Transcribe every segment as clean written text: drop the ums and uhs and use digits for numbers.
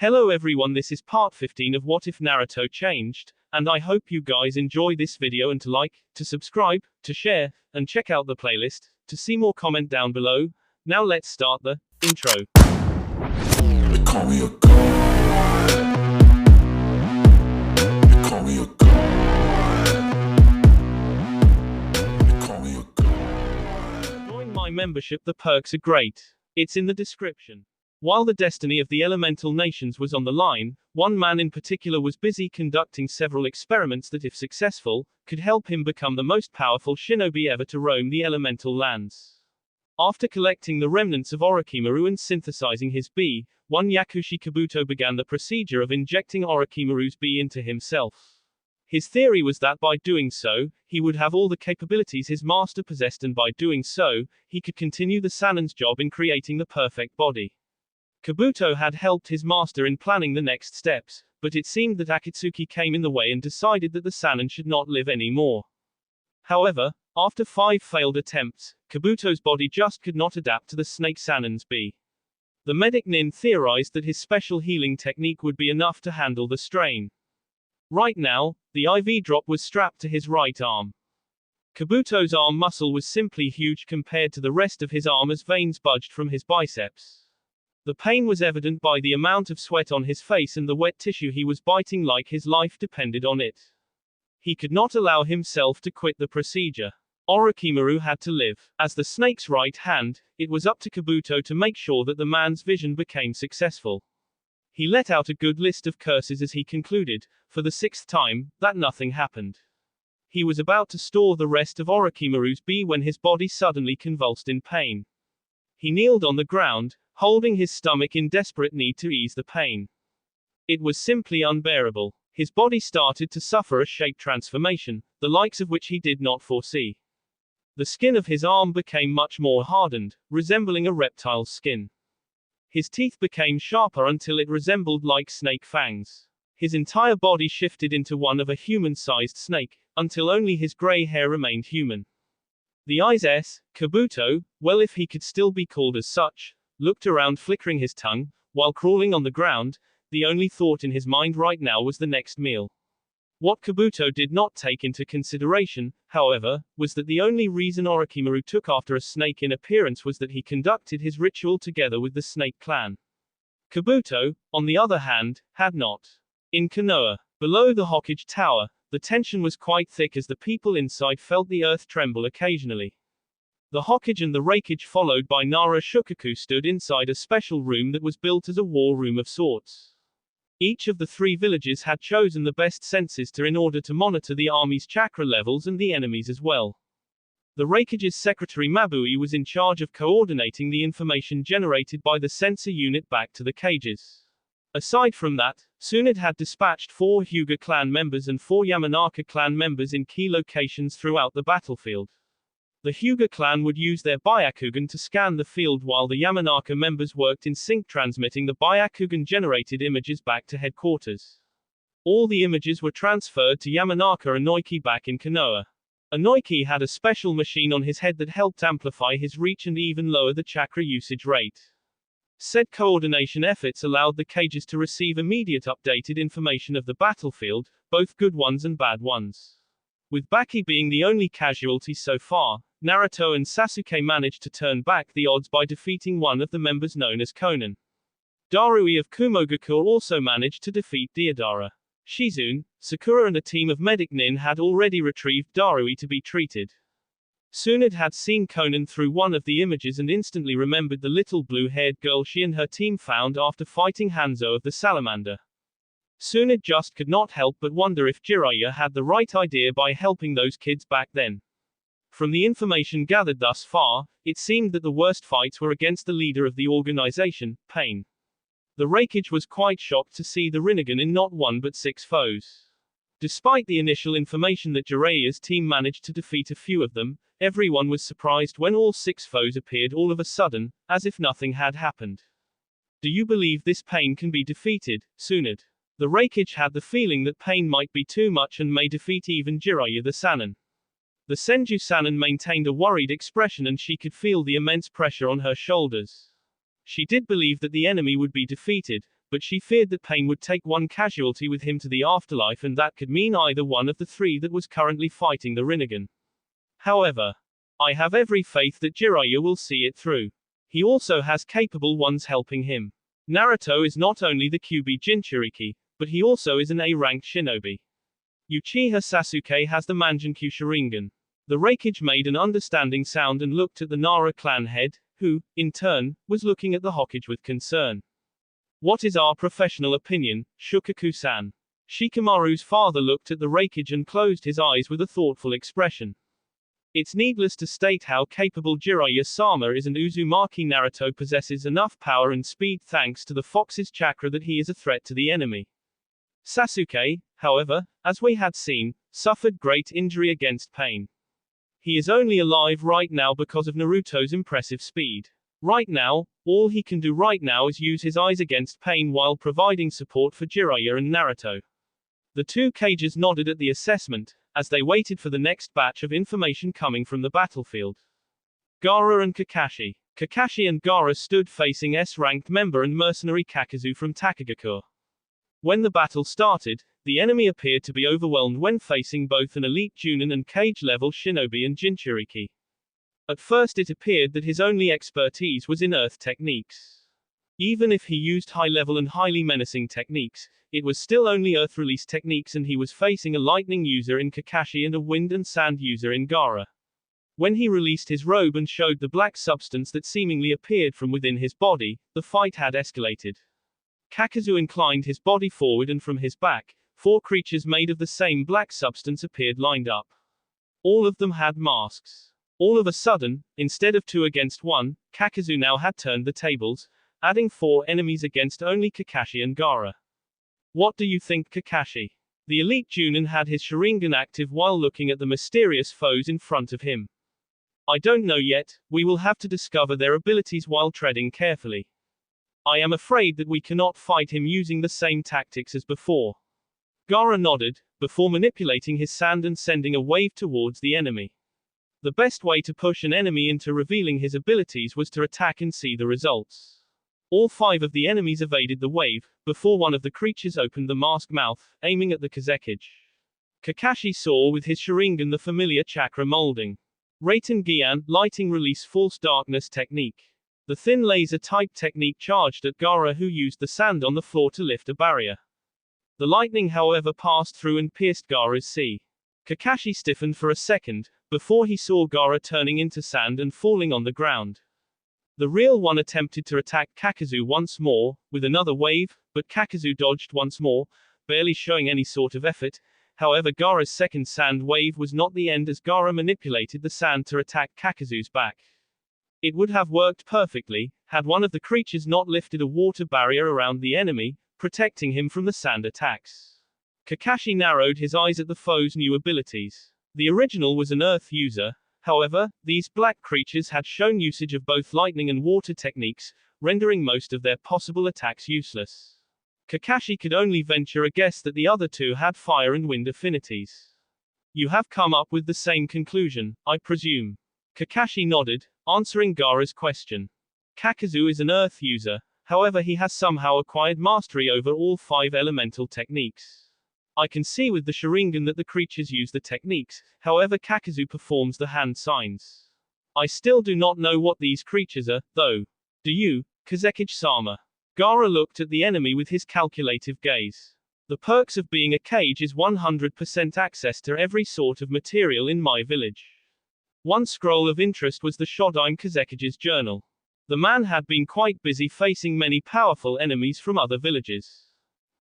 Hello everyone, this is part 15 of What If Naruto Changed, and I hope you guys enjoy this video and to like, to subscribe, to share, and check out the playlist, to see more comment down below. Now let's start the intro. They call me a god. They call me a god. They call me a god. Join my membership, the perks are great. It's in the description. While the destiny of the elemental nations was on the line, one man in particular was busy conducting several experiments that, if successful, could help him become the most powerful shinobi ever to roam the elemental lands. After collecting the remnants of Orochimaru and synthesizing his B1 Yakushi, Kabuto began the procedure of injecting Orochimaru's B into himself. His theory was that by doing so, he would have all the capabilities his master possessed, and by doing so, he could continue the Sannin's job in creating the perfect body. Kabuto had helped his master in planning the next steps, but it seemed that Akatsuki came in the way and decided that the Sannin should not live anymore. However, after 5 failed attempts, Kabuto's body just could not adapt to the Snake Sannin's B. The medic Nin theorized that his special healing technique would be enough to handle the strain. Right now, the IV drop was strapped to his right arm. Kabuto's arm muscle was simply huge compared to the rest of his arm as veins budged from his biceps. The pain was evident by the amount of sweat on his face and the wet tissue he was biting like his life depended on it. He could not allow himself to quit the procedure. Orochimaru had to live. As the snake's right hand, it was up to Kabuto to make sure that the man's vision became successful. He let out a good list of curses as he concluded, for the 6th time, that nothing happened. He was about to store the rest of Orochimaru's B when his body suddenly convulsed in pain. He kneeled on the ground, holding his stomach in desperate need to ease the pain. It was simply unbearable. His body started to suffer a shape transformation, the likes of which he did not foresee. The skin of his arm became much more hardened, resembling a reptile's skin. His teeth became sharper until it resembled like snake fangs. His entire body shifted into one of a human-sized snake, until only his gray hair remained human. The eyes, Kabuto, well if he could still be called as such, looked around flickering his tongue, while crawling on the ground. The only thought in his mind right now was the next meal. What Kabuto did not take into consideration, however, was that the only reason Orochimaru took after a snake in appearance was that he conducted his ritual together with the Snake Clan. Kabuto, on the other hand, had not. In Konoha, below the Hokage Tower, the tension was quite thick as the people inside felt the earth tremble occasionally. The Hokage and the Raikage, followed by Nara Shukaku, stood inside a special room that was built as a war room of sorts. Each of the 3 villages had chosen the best senses in order to monitor the army's chakra levels and the enemies as well. The Raikage's secretary Mabui was in charge of coordinating the information generated by the sensor unit back to the cages. Aside from that, Tsunade had dispatched 4 Hyuga clan members and 4 Yamanaka clan members in key locations throughout the battlefield. The Hyuga clan would use their Byakugan to scan the field while the Yamanaka members worked in sync, transmitting the Byakugan-generated images back to headquarters. All the images were transferred to Yamanaka Inoiki back in Konoha. Inoiki had a special machine on his head that helped amplify his reach and even lower the chakra usage rate. Said coordination efforts allowed the cages to receive immediate updated information of the battlefield, both good ones and bad ones. With Baki being the only casualty so far, Naruto and Sasuke managed to turn back the odds by defeating one of the members known as Konan. Darui of Kumogakur also managed to defeat Deodara. Shizune, Sakura and a team of medic Nin had already retrieved Darui to be treated. Tsunade had seen Konan through one of the images and instantly remembered the little blue-haired girl she and her team found after fighting Hanzo of the Salamander. Tsunade just could not help but wonder if Jiraiya had the right idea by helping those kids back then. From the information gathered thus far, it seemed that the worst fights were against the leader of the organization, Pain. The Raikage was quite shocked to see the Rinnegan in not 1 but 6 foes. Despite the initial information that Jiraiya's team managed to defeat a few of them, everyone was surprised when all 6 foes appeared all of a sudden, as if nothing had happened. Do you believe this Pain can be defeated, Tsunade? The Raikage had the feeling that Pain might be too much and may defeat even Jiraiya the Sannin. The Senju Sannin maintained a worried expression and she could feel the immense pressure on her shoulders. She did believe that the enemy would be defeated, but she feared that Pain would take one casualty with him to the afterlife, and that could mean either one of the three that was currently fighting the Rinnegan. However, I have every faith that Jiraiya will see it through. He also has capable ones helping him. Naruto is not only the Kyuubi Jinchuriki, but he also is an A-ranked shinobi. Uchiha Sasuke has the Mangenkyu Sharingan. The Raikage made an understanding sound and looked at the Nara clan head, who, in turn, was looking at the Hokage with concern. What is our professional opinion, Shukaku-san? Shikamaru's father looked at the Raikage and closed his eyes with a thoughtful expression. It's needless to state how capable Jiraiya-sama is, and Uzumaki Naruto possesses enough power and speed thanks to the fox's chakra that he is a threat to the enemy. Sasuke, however, as we had seen, suffered great injury against Pain. He is only alive right now because of Naruto's impressive speed. Right now, all he can do right now is use his eyes against Pain while providing support for Jiraiya and Naruto. The two Kages nodded at the assessment, as they waited for the next batch of information coming from the battlefield. Gaara and Kakashi. Kakashi and Gaara stood facing S-ranked member and mercenary Kakuzu from Takagakure. When the battle started, the enemy appeared to be overwhelmed when facing both an elite Junin and cage-level shinobi and Jinchuriki. At first it appeared that his only expertise was in earth techniques. Even if he used high-level and highly menacing techniques, it was still only earth-release techniques, and he was facing a lightning user in Kakashi and a wind and sand user in Gaara. When he released his robe and showed the black substance that seemingly appeared from within his body, the fight had escalated. Kakuzu inclined his body forward, and from his back, 4 creatures made of the same black substance appeared lined up. All of them had masks. All of a sudden, instead of 2 against 1, Kakuzu now had turned the tables, adding 4 enemies against only Kakashi and Gaara. What do you think, Kakashi? The elite Junin had his Sharingan active while looking at the mysterious foes in front of him. I don't know yet, we will have to discover their abilities while treading carefully. I am afraid that we cannot fight him using the same tactics as before. Gaara nodded, before manipulating his sand and sending a wave towards the enemy. The best way to push an enemy into revealing his abilities was to attack and see the results. All 5 of the enemies evaded the wave, before one of the creatures opened the mask mouth, aiming at the Kazekage. Kakashi saw with his Sharingan the familiar chakra molding. Raiten Gian, lighting release false darkness technique. The thin laser-type technique charged at Gaara, who used the sand on the floor to lift a barrier. The lightning, however, passed through and pierced Gaara's sea. Kakashi stiffened for a second, before he saw Gaara turning into sand and falling on the ground. The real one attempted to attack Kakuzu once more, with another wave, but Kakuzu dodged once more, barely showing any sort of effort. However, Gaara's second sand wave was not the end, as Gaara manipulated the sand to attack Kakuzu's back. It would have worked perfectly, had one of the creatures not lifted a water barrier around the enemy, protecting him from the sand attacks. Kakashi narrowed his eyes at the foe's new abilities. The original was an earth user, however, these black creatures had shown usage of both lightning and water techniques, rendering most of their possible attacks useless. Kakashi could only venture a guess that the other 2 had fire and wind affinities. You have come up with the same conclusion, I presume. Kakashi nodded, answering Gaara's question. Kakuzu is an earth user, however he has somehow acquired mastery over all 5 elemental techniques. I can see with the Sharingan that the creatures use the techniques, however Kakuzu performs the hand signs. I still do not know what these creatures are, though. Do you, Kazekage-sama? Gaara looked at the enemy with his calculative gaze. The perks of being a Kage is 100% access to every sort of material in my village. One scroll of interest was the Shodaime Kazekage's journal. The man had been quite busy facing many powerful enemies from other villages.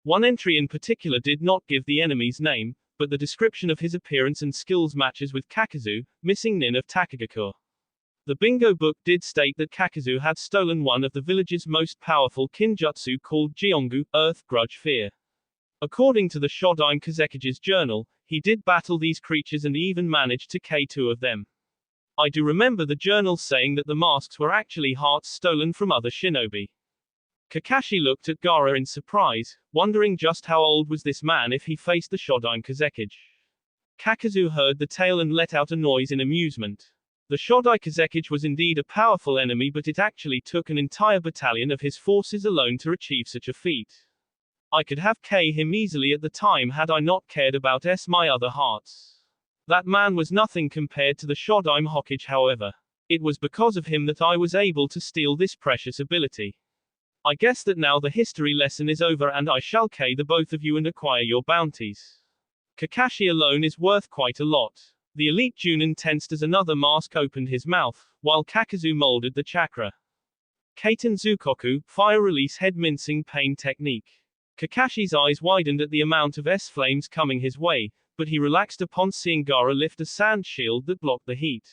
One entry in particular did not give the enemy's name, but the description of his appearance and skills matches with Kakuzu, missing Nin of Takagakure. The bingo book did state that Kakuzu had stolen one of the village's most powerful kinjutsu called Jiongu, Earth Grudge Fear. According to the Shodaime Kazekage's journal, he did battle these creatures and even managed to KO 2 of them. I do remember the journal saying that the masks were actually hearts stolen from other shinobi. Kakashi looked at Gaara in surprise, wondering just how old was this man if he faced the Shodaime Kazekage. Kakuzu heard the tale and let out a noise in amusement. The Shodai Kazekage was indeed a powerful enemy, but it actually took an entire battalion of his forces alone to achieve such a feat. I could have killed him easily at the time had I not cared about my other hearts. That man was nothing compared to the Shodai Hokage, however. It was because of him that I was able to steal this precious ability. I guess that now the history lesson is over and I shall kill the both of you and acquire your bounties. Kakashi alone is worth quite a lot. The elite Junin tensed as another mask opened his mouth, while Kakazu molded the chakra. Kaiten Zukoku, fire release head mincing pain technique. Kakashi's eyes widened at the amount of flames coming his way, but he relaxed upon seeing Gaara lift a sand shield that blocked the heat.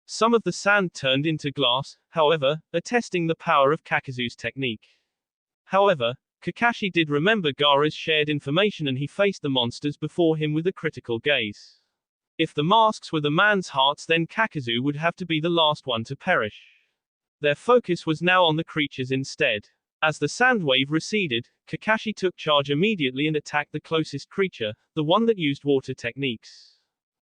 Some of the sand turned into glass, however, attesting the power of Kakazu's technique. However, Kakashi did remember Gaara's shared information and he faced the monsters before him with a critical gaze. If the masks were the man's hearts, then Kakazu would have to be the last one to perish. Their focus was now on the creatures instead. As the sand wave receded, Kakashi took charge immediately and attacked the closest creature, the one that used water techniques.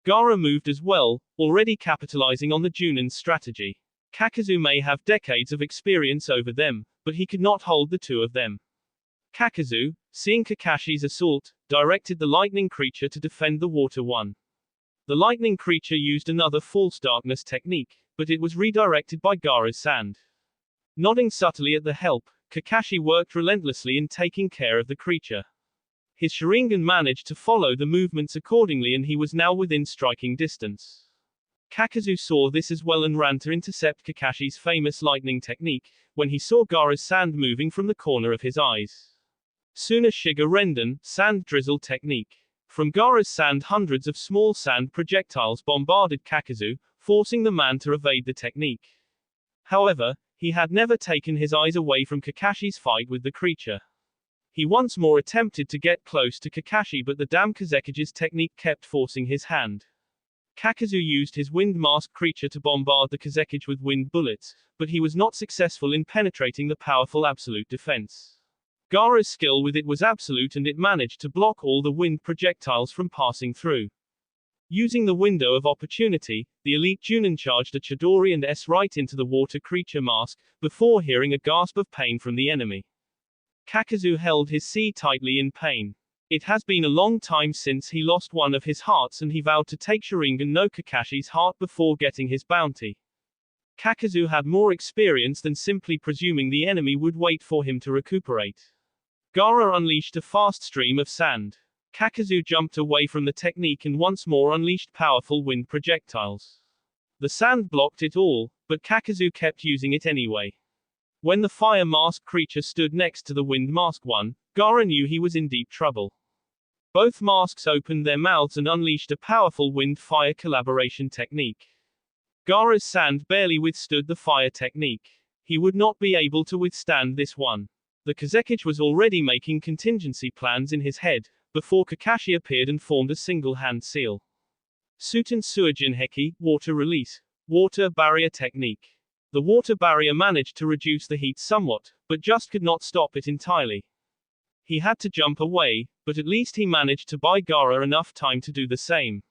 Gaara moved as well, already capitalizing on the Junin's strategy. Kakazu may have decades of experience over them, but he could not hold the two of them. Kakazu, seeing Kakashi's assault, directed the lightning creature to defend the water one. The lightning creature used another false darkness technique, but it was redirected by Gaara's sand. Nodding subtly at the help, Kakashi worked relentlessly in taking care of the creature. His Sharingan managed to follow the movements accordingly and he was now within striking distance. Kakazu saw this as well and ran to intercept Kakashi's famous lightning technique, when he saw Gaara's sand moving from the corner of his eyes. Suna Shiga Renden, sand drizzle technique. From Gaara's sand, hundreds of small sand projectiles bombarded Kakazu, forcing the man to evade the technique. However, he had never taken his eyes away from Kakashi's fight with the creature. He once more attempted to get close to Kakashi, but the damn Kazekage's technique kept forcing his hand. Kakazu used his wind mask creature to bombard the Kazekage with wind bullets, but he was not successful in penetrating the powerful absolute defense. Gaara's skill with it was absolute and it managed to block all the wind projectiles from passing through. Using the window of opportunity, the elite Junin charged a Chidori and right into the water creature mask, before hearing a gasp of pain from the enemy. Kakazu held his sea tightly in pain. It has been a long time since he lost one of his hearts and he vowed to take Sharingan no Kakashi's heart before getting his bounty. Kakazu had more experience than simply presuming the enemy would wait for him to recuperate. Gaara unleashed a fast stream of sand. Kakazu jumped away from the technique and once more unleashed powerful wind projectiles. The sand blocked it all, but Kakazu kept using it anyway. When the fire mask creature stood next to the wind mask one, Gaara knew he was in deep trouble. Both masks opened their mouths and unleashed a powerful wind-fire collaboration technique. Gaara's sand barely withstood the fire technique. He would not be able to withstand this one. The Kazekage was already making contingency plans in his head, before Kakashi appeared and formed a single-hand seal. Suten Suijin Heki, water release. Water barrier technique. The water barrier managed to reduce the heat somewhat, but just could not stop it entirely. He had to jump away, but at least he managed to buy Gaara enough time to do the same.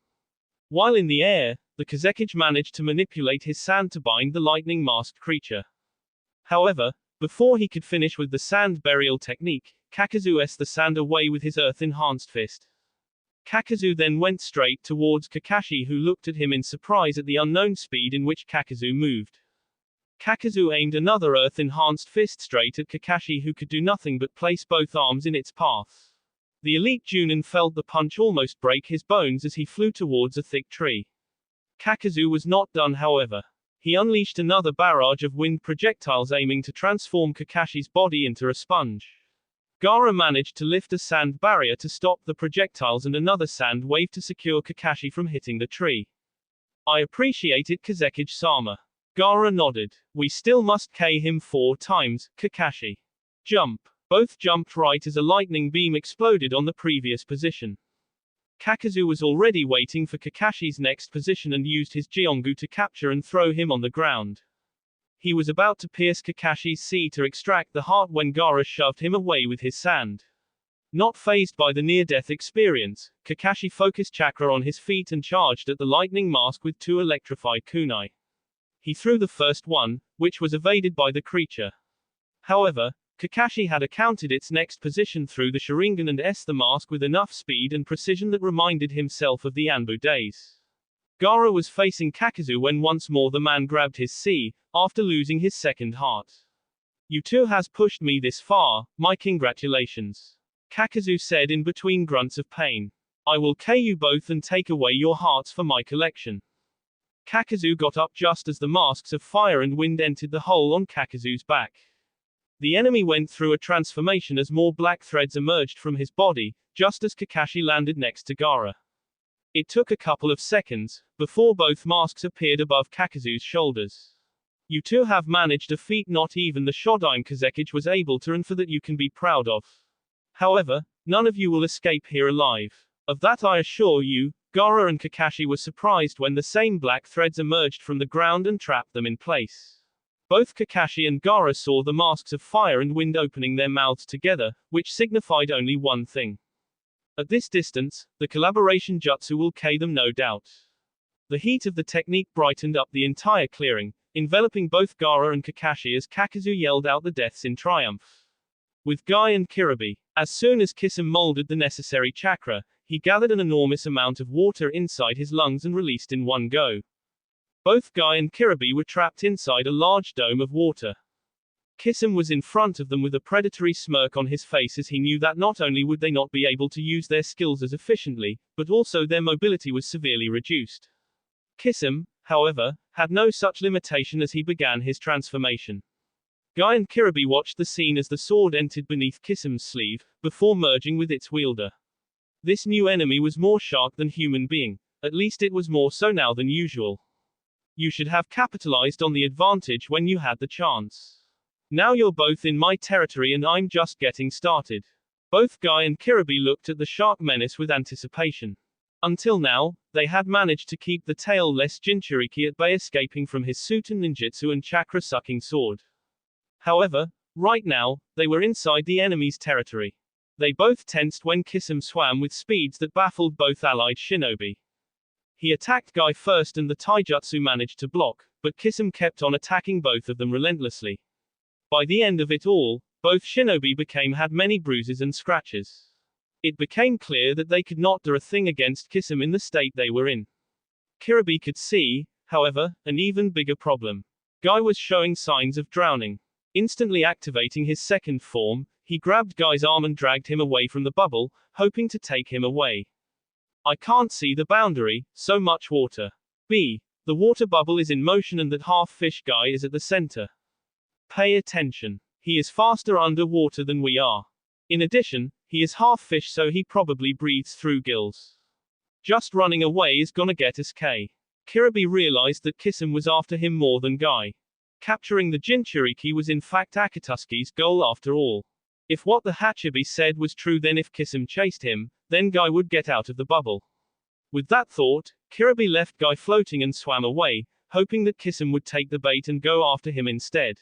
While in the air, the Kazekage managed to manipulate his sand to bind the lightning-masked creature. However, before he could finish with the sand burial technique, Kakazu s the sand away with his earth-enhanced fist. Kakazu then went straight towards Kakashi, who looked at him in surprise at the unknown speed in which Kakazu moved. Kakazu aimed another earth-enhanced fist straight at Kakashi, who could do nothing but place both arms in its path. The elite Junin felt the punch almost break his bones as he flew towards a thick tree. Kakazu was not done, however. He unleashed another barrage of wind projectiles aiming to transform Kakashi's body into a sponge. Gaara managed to lift a sand barrier to stop the projectiles and another sand wave to secure Kakashi from hitting the tree. I appreciate it, Kazekage-sama. Gaara nodded. We still must kill him 4 times, Kakashi. Jump. Both jumped right as a lightning beam exploded on the previous position. Kakazu was already waiting for Kakashi's next position and used his Gyeongu to capture and throw him on the ground. He was about to pierce Kakashi's sea to extract the heart when Gaara shoved him away with his sand. Not fazed by the near-death experience, Kakashi focused chakra on his feet and charged at the lightning mask with 2 electrified kunai. He threw the first one, which was evaded by the creature. However, Kakashi had accounted its next position through the Sharingan and the mask with enough speed and precision that reminded himself of the Anbu days. Gaara was facing Kakazu when once more the man grabbed his C, after losing his second heart. You two has pushed me this far, my congratulations. Kakazu said in between grunts of pain. I will kill you both and take away your hearts for my collection. Kakazu got up just as the masks of fire and wind entered the hole on Kakazu's back. The enemy went through a transformation as more black threads emerged from his body, just as Kakashi landed next to Gaara. It took a couple of seconds, before both masks appeared above Kakazu's shoulders. You two have managed a feat not even the Shodaime Kazekage was able to, and for that you can be proud of. However, none of you will escape here alive. Of that I assure you. Gaara and Kakashi were surprised when the same black threads emerged from the ground and trapped them in place. Both Kakashi and Gaara saw the masks of fire and wind opening their mouths together, which signified only one thing. At this distance, the collaboration jutsu will kill them no doubt. The heat of the technique brightened up the entire clearing, enveloping both Gaara and Kakashi as Kakazu yelled out the deaths in triumph. With Guy and Kiribi, as soon as Kisame molded the necessary chakra, he gathered an enormous amount of water inside his lungs and released in one go. Both Guy and Kiribi were trapped inside a large dome of water. Kisame was in front of them with a predatory smirk on his face as he knew that not only would they not be able to use their skills as efficiently, but also their mobility was severely reduced. Kisame, however, had no such limitation as he began his transformation. Guy and Kiribi watched the scene as the sword entered beneath Kisame's sleeve, before merging with its wielder. This new enemy was more shark than human being, at least it was more so now than usual. You should have capitalized on the advantage when you had the chance. Now you're both in my territory and I'm just getting started. Both Guy and Kiribi looked at the shark menace with anticipation. Until now, they had managed to keep the tail-less Jinchuriki at bay, escaping from his Sutan ninjutsu and chakra-sucking sword. However, right now, they were inside the enemy's territory. They both tensed when Kisame swam with speeds that baffled both allied shinobi. He attacked Guy first and the taijutsu managed to block, but Kisame kept on attacking both of them relentlessly. By the end of it all, both shinobi had many bruises and scratches. It became clear that they could not do a thing against Kisame in the state they were in. Kiribi could see, however, an even bigger problem. Guy was showing signs of drowning. Instantly activating his second form, he grabbed Guy's arm and dragged him away from the bubble, hoping to take him away. I can't see the boundary, so much water. B. The water bubble is in motion and that half-fish Guy is at the center. Pay attention. He is faster underwater than we are. In addition, he is half-fish so he probably breathes through gills. Just running away is gonna get us K. Kiribi realized that Kisame was after him more than Guy. Capturing the Jinchuriki was in fact Akatsuki's goal after all. If what the Hachibi said was true, then if Kisame chased him, then Guy would get out of the bubble. With that thought, Kiribi left Guy floating and swam away, hoping that Kisame would take the bait and go after him instead.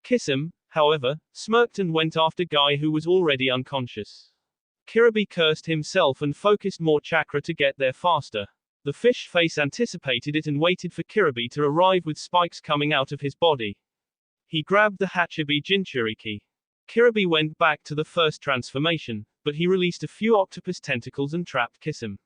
Kisame, however, smirked and went after Guy, who was already unconscious. Kiribi cursed himself and focused more chakra to get there faster. The fish face anticipated it and waited for Kiribi to arrive with spikes coming out of his body. He grabbed the Hachibi Jinchuriki. Kiribi went back to the first transformation, but he released a few octopus tentacles and trapped Kisame.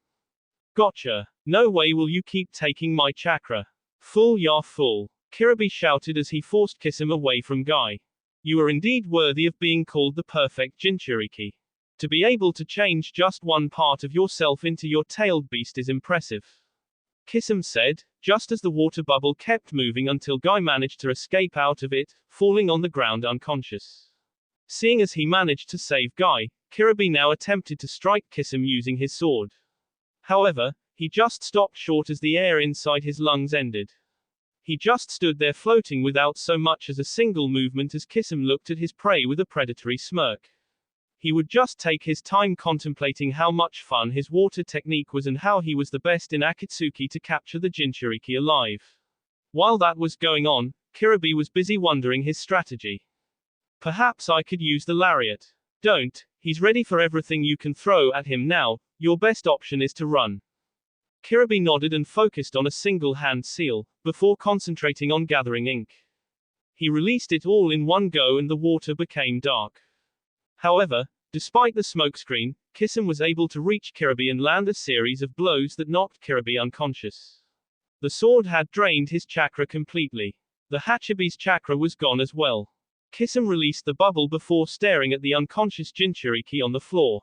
Gotcha. No way will you keep taking my chakra. Fool ya fool. Kiribi shouted as he forced Kisame away from Guy. You are indeed worthy of being called the perfect Jinchuriki. To be able to change just one part of yourself into your tailed beast is impressive. Kisame said, just as the water bubble kept moving until Guy managed to escape out of it, falling on the ground unconscious. Seeing as he managed to save Guy, Kiribi now attempted to strike Kisame using his sword. However, he just stopped short as the air inside his lungs ended. He just stood there floating without so much as a single movement as Kisame looked at his prey with a predatory smirk. He would just take his time contemplating how much fun his water technique was and how he was the best in Akatsuki to capture the Jinchuriki alive. While that was going on, Kiribi was busy wondering his strategy. Perhaps I could use the lariat. Don't, He's ready for everything you can throw at him now. Your best option is to run. Kirby nodded and focused on a single hand seal, before concentrating on gathering ink. He released it all in one go and the water became dark. However, despite the smokescreen, Kisum was able to reach Kirby and land a series of blows that knocked Kirby unconscious. The sword had drained his chakra completely. The Hachibi's chakra was gone as well. Kisum released the bubble before staring at the unconscious Jinchuriki on the floor.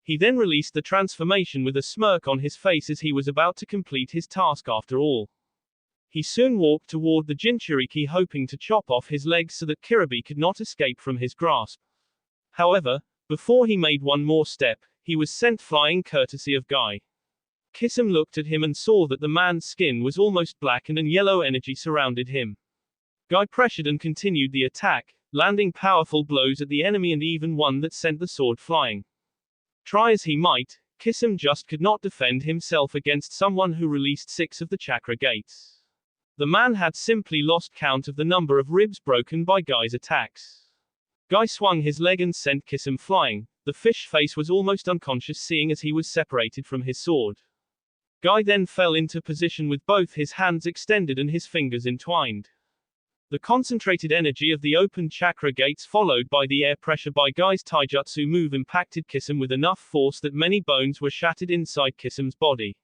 He then released the transformation with a smirk on his face as he was about to complete his task after all. He soon walked toward the Jinchuriki hoping to chop off his legs so that Kirby could not escape from his grasp. However, before he made one more step, he was sent flying courtesy of Guy. Kisum looked at him and saw that the man's skin was almost black and an yellow energy surrounded him. Guy pressured and continued the attack, landing powerful blows at the enemy and even one that sent the sword flying. Try as he might, Kisum just could not defend himself against someone who released 6 of the chakra gates. The man had simply lost count of the number of ribs broken by Guy's attacks. Guy swung his leg and sent Kisum flying. The fish face was almost unconscious seeing as he was separated from his sword. Guy then fell into position with both his hands extended and his fingers entwined. The concentrated energy of the open chakra gates followed by the air pressure by Guy's taijutsu move impacted Kisum with enough force that many bones were shattered inside Kisum's body.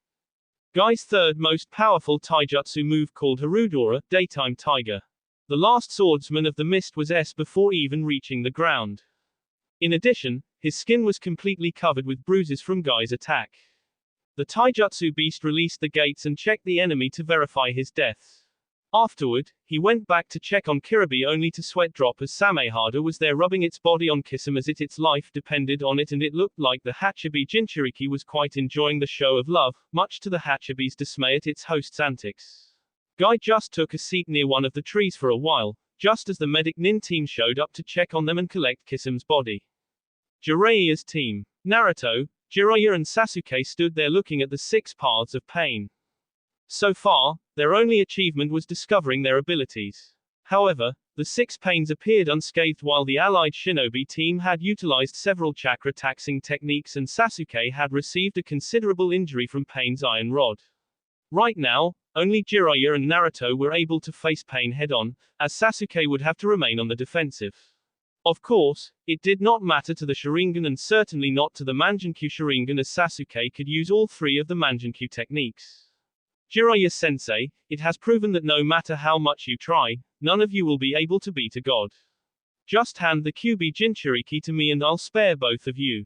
Guy's third most powerful taijutsu move called Harudora, Daytime Tiger. The last swordsman of the mist was S before even reaching the ground. In addition, his skin was completely covered with bruises from Guy's attack. The taijutsu beast released the gates and checked the enemy to verify his death. Afterward, he went back to check on Kirby only to sweat drop as Samehada was there rubbing its body on Kisum as its life depended on it and it looked like the Hachibi Jinchuriki was quite enjoying the show of love, much to the Hachibi's dismay at its host's antics. Guy just took a seat near one of the trees for a while, just as the medic Nin team showed up to check on them and collect Kisum's body. Jiraiya's team. Naruto, Jiraiya and Sasuke stood there looking at the 6 paths of pain. So far, their only achievement was discovering their abilities. However, the 6 pains appeared unscathed while the allied shinobi team had utilized several chakra-taxing techniques and Sasuke had received a considerable injury from Pain's iron rod. Right now, only Jiraiya and Naruto were able to face Pain head-on, as Sasuke would have to remain on the defensive. Of course, it did not matter to the Sharingan and certainly not to the Mangenkyu Sharingan as Sasuke could use all 3 of the Mangenkyu techniques. Jiraiya-sensei, it has proven that no matter how much you try, none of you will be able to beat a god. Just hand the Kyuubi Jinchuriki to me and I'll spare both of you.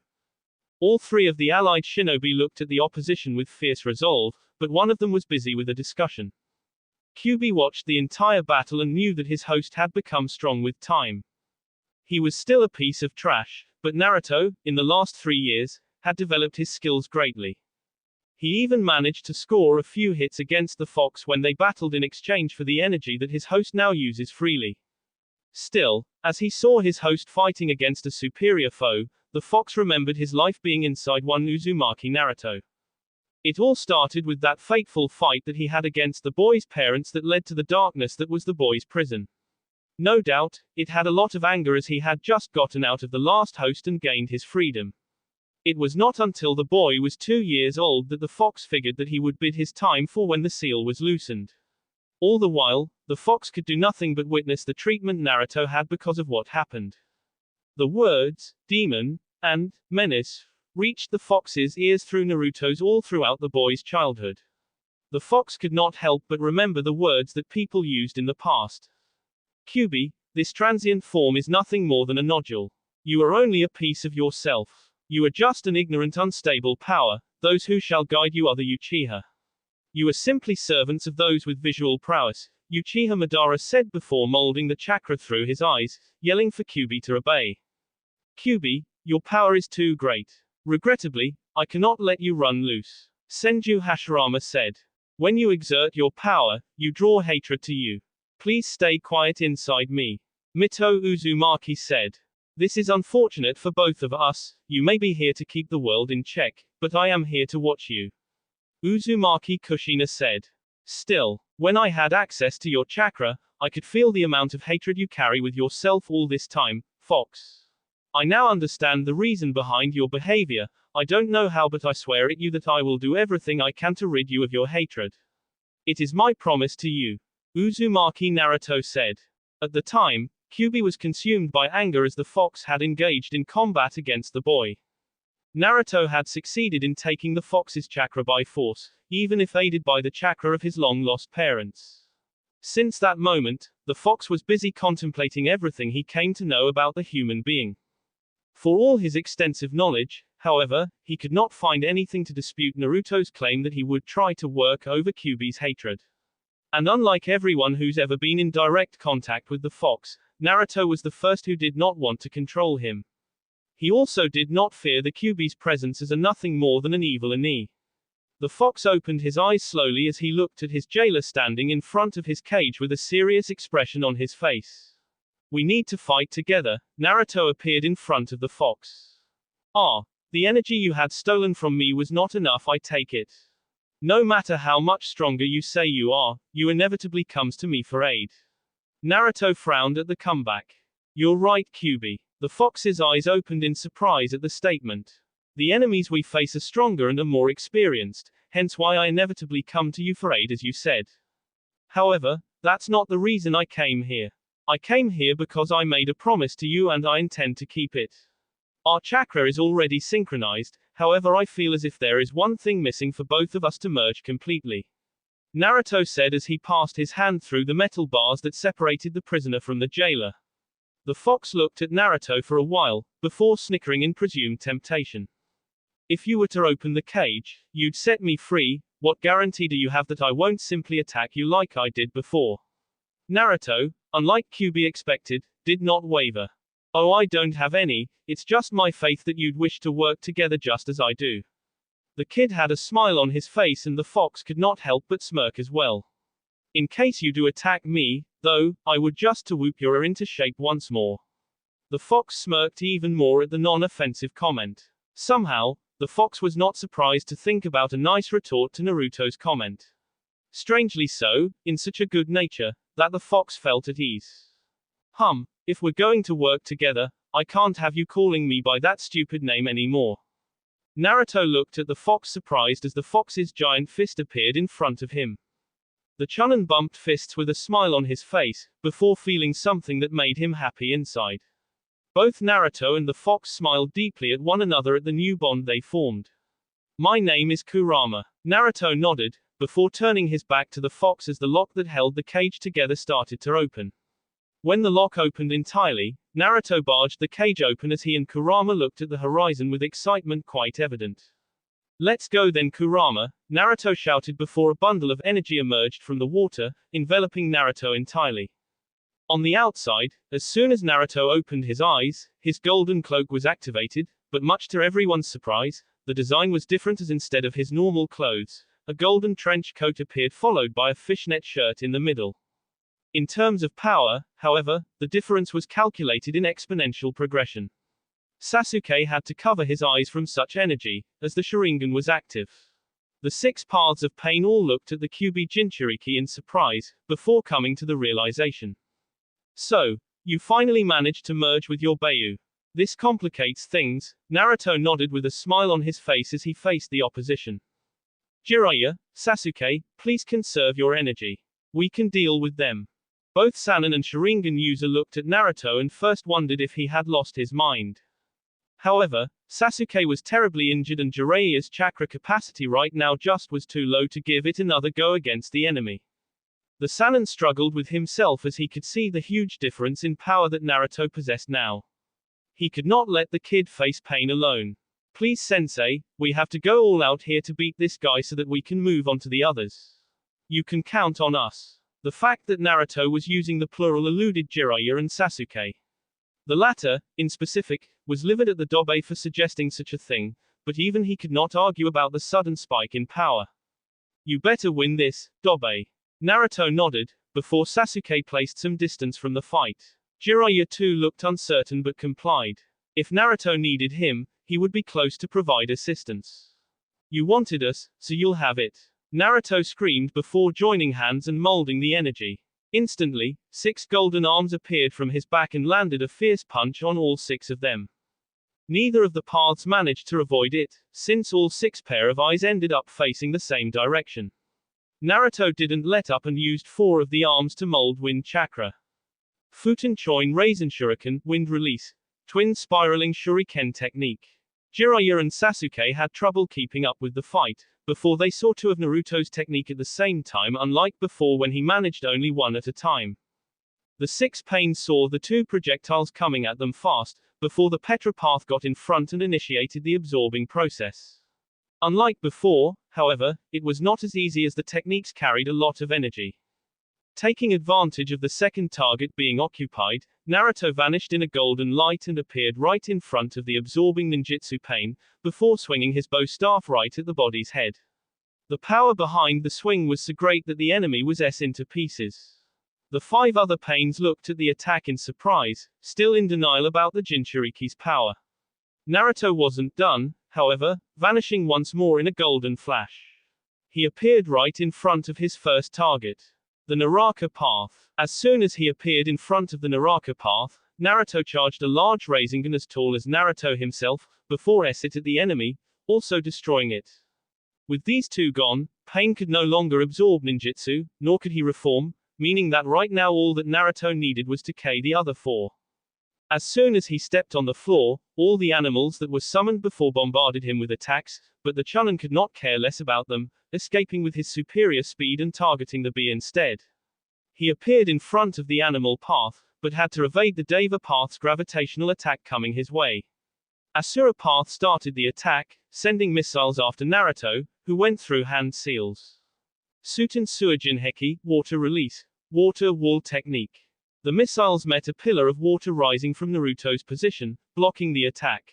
All 3 of the allied shinobi looked at the opposition with fierce resolve, but one of them was busy with a discussion. Kyuubi watched the entire battle and knew that his host had become strong with time. He was still a piece of trash, but Naruto, in the last 3 years, had developed his skills greatly. He even managed to score a few hits against the fox when they battled in exchange for the energy that his host now uses freely. Still, as he saw his host fighting against a superior foe, the fox remembered his life being inside one Uzumaki Naruto. It all started with that fateful fight that he had against the boy's parents that led to the darkness that was the boy's prison. No doubt, it had a lot of anger as he had just gotten out of the last host and gained his freedom. It was not until the boy was 2 years old that the fox figured that he would bid his time for when the seal was loosened. All the while, the fox could do nothing but witness the treatment Naruto had because of what happened. The words, demon, and menace, reached the fox's ears through Naruto's all throughout the boy's childhood. The fox could not help but remember the words that people used in the past. Kyuubi, this transient form is nothing more than a nodule. You are only a piece of yourself. You are just an ignorant unstable power, those who shall guide you are the Uchiha. You are simply servants of those with visual prowess, Uchiha Madara said before molding the chakra through his eyes, yelling for Kyuubi to obey. Kyuubi, your power is too great. Regrettably, I cannot let you run loose. Senju Hashirama said. When you exert your power, you draw hatred to you. Please stay quiet inside me. Mito Uzumaki said. This is unfortunate for both of us, you may be here to keep the world in check, but I am here to watch you. Uzumaki Kushina said. Still, when I had access to your chakra, I could feel the amount of hatred you carry with yourself all this time, Fox. I now understand the reason behind your behavior. I don't know how, but I swear at you that I will do everything I can to rid you of your hatred. It is my promise to you. Uzumaki Naruto said. At the time, Kyuubi was consumed by anger as the fox had engaged in combat against the boy. Naruto had succeeded in taking the fox's chakra by force, even if aided by the chakra of his long-lost parents. Since that moment, the fox was busy contemplating everything he came to know about the human being. For all his extensive knowledge, however, he could not find anything to dispute Naruto's claim that he would try to work over Kyuubi's hatred. And unlike everyone who's ever been in direct contact with the fox, Naruto was the first who did not want to control him. He also did not fear the Kyuubi's presence as a nothing more than an evil Oni. The fox opened his eyes slowly as he looked at his jailer standing in front of his cage with a serious expression on his face. We need to fight together. Naruto appeared in front of the fox. Ah, the energy you had stolen from me was not enough, I take it. No matter how much stronger you say you are, you inevitably comes to me for aid. Naruto frowned at the comeback. You're right, Kyuubi. The fox's eyes opened in surprise at the statement. The enemies we face are stronger and are more experienced, hence why I inevitably come to you for aid, as you said. However, that's not the reason I came here. I came here because I made a promise to you and I intend to keep it. Our chakra is already synchronized, however I feel as if there is one thing missing for both of us to merge completely. Naruto said as he passed his hand through the metal bars that separated the prisoner from the jailer. The fox looked at Naruto for a while, before snickering in presumed temptation. If you were to open the cage, you'd set me free. What guarantee do you have that I won't simply attack you like I did before? Naruto, unlike Kyuubi expected, did not waver. Oh, I don't have any, it's just my faith that you'd wish to work together just as I do. The kid had a smile on his face and the fox could not help but smirk as well. In case you do attack me, though, I would just to whoop your into shape once more. The fox smirked even more at the non-offensive comment. Somehow, the fox was not surprised to think about a nice retort to Naruto's comment. Strangely so, in such a good nature, that the fox felt at ease. If we're going to work together, I can't have you calling me by that stupid name anymore. Naruto looked at the fox surprised as the fox's giant fist appeared in front of him. The Chunin bumped fists with a smile on his face, before feeling something that made him happy inside. Both Naruto and the fox smiled deeply at one another at the new bond they formed. My name is Kurama. Naruto nodded, before turning his back to the fox as the lock that held the cage together started to open. When the lock opened entirely, Naruto barged the cage open as he and Kurama looked at the horizon with excitement quite evident. Let's go then, Kurama, Naruto shouted before a bundle of energy emerged from the water, enveloping Naruto entirely. On the outside, as soon as Naruto opened his eyes, his golden cloak was activated, but much to everyone's surprise, the design was different as instead of his normal clothes, a golden trench coat appeared followed by a fishnet shirt in the middle. In terms of power, however, the difference was calculated in exponential progression. Sasuke had to cover his eyes from such energy, as the Sharingan was active. The 6 paths of pain all looked at the Kyuubi Jinchuriki in surprise, before coming to the realization. So, you finally managed to merge with your Beiyu. This complicates things, Naruto nodded with a smile on his face as he faced the opposition. Jiraiya, Sasuke, please conserve your energy. We can deal with them. Both Sannin and Sharingan user looked at Naruto and first wondered if he had lost his mind. However, Sasuke was terribly injured and Jiraiya's chakra capacity right now just was too low to give it another go against the enemy. The Sannin struggled with himself as he could see the huge difference in power that Naruto possessed now. He could not let the kid face pain alone. Please sensei, we have to go all out here to beat this guy so that we can move on to the others. You can count on us. The fact that Naruto was using the plural eluded Jiraiya and Sasuke. The latter, in specific, was livid at the Dobe for suggesting such a thing, but even he could not argue about the sudden spike in power. You better win this, Dobe. Naruto nodded, before Sasuke placed some distance from the fight. Jiraiya too looked uncertain but complied. If Naruto needed him, he would be close to provide assistance. You wanted us, so you'll have it. Naruto screamed before joining hands and molding the energy. Instantly, 6 golden arms appeared from his back and landed a fierce punch on all 6 of them. Neither of the paths managed to avoid it, since all 6 pair of eyes ended up facing the same direction. Naruto didn't let up and used 4 of the arms to mold wind chakra. Futen Choin Raisin Shuriken, wind release. Twin spiraling shuriken technique. Jiraiya and Sasuke had trouble keeping up with the fight, before they saw 2 of Naruto's technique at the same time, unlike before when he managed only 1 at a time. The 6 Pain saw the 2 projectiles coming at them fast, before the Petra path got in front and initiated the absorbing process. Unlike before, however, it was not as easy as the techniques carried a lot of energy. Taking advantage of the second target being occupied, Naruto vanished in a golden light and appeared right in front of the absorbing ninjutsu Pain, before swinging his bow staff right at the body's head. The power behind the swing was so great that the enemy was into pieces. The 5 other Pains looked at the attack in surprise, still in denial about the Jinchuriki's power. Naruto wasn't done, however, vanishing once more in a golden flash. He appeared right in front of his first target. The Naraka path. As soon as he appeared in front of the Naraka path, Naruto charged a large Rasengan as tall as Naruto himself, before it at the enemy, also destroying it. With these 2 gone, Pain could no longer absorb ninjutsu, nor could he reform, meaning that right now all that Naruto needed was to KO the other 4. As soon as he stepped on the floor, all the animals that were summoned before bombarded him with attacks, but the Chunin could not care less about them, escaping with his superior speed and targeting the bee instead. He appeared in front of the animal path, but had to evade the Deva path's gravitational attack coming his way. Asura path started the attack, sending missiles after Naruto, who went through hand seals. Suten Suijin Heki, water release. Water wall technique. The missiles met a pillar of water rising from Naruto's position, blocking the attack.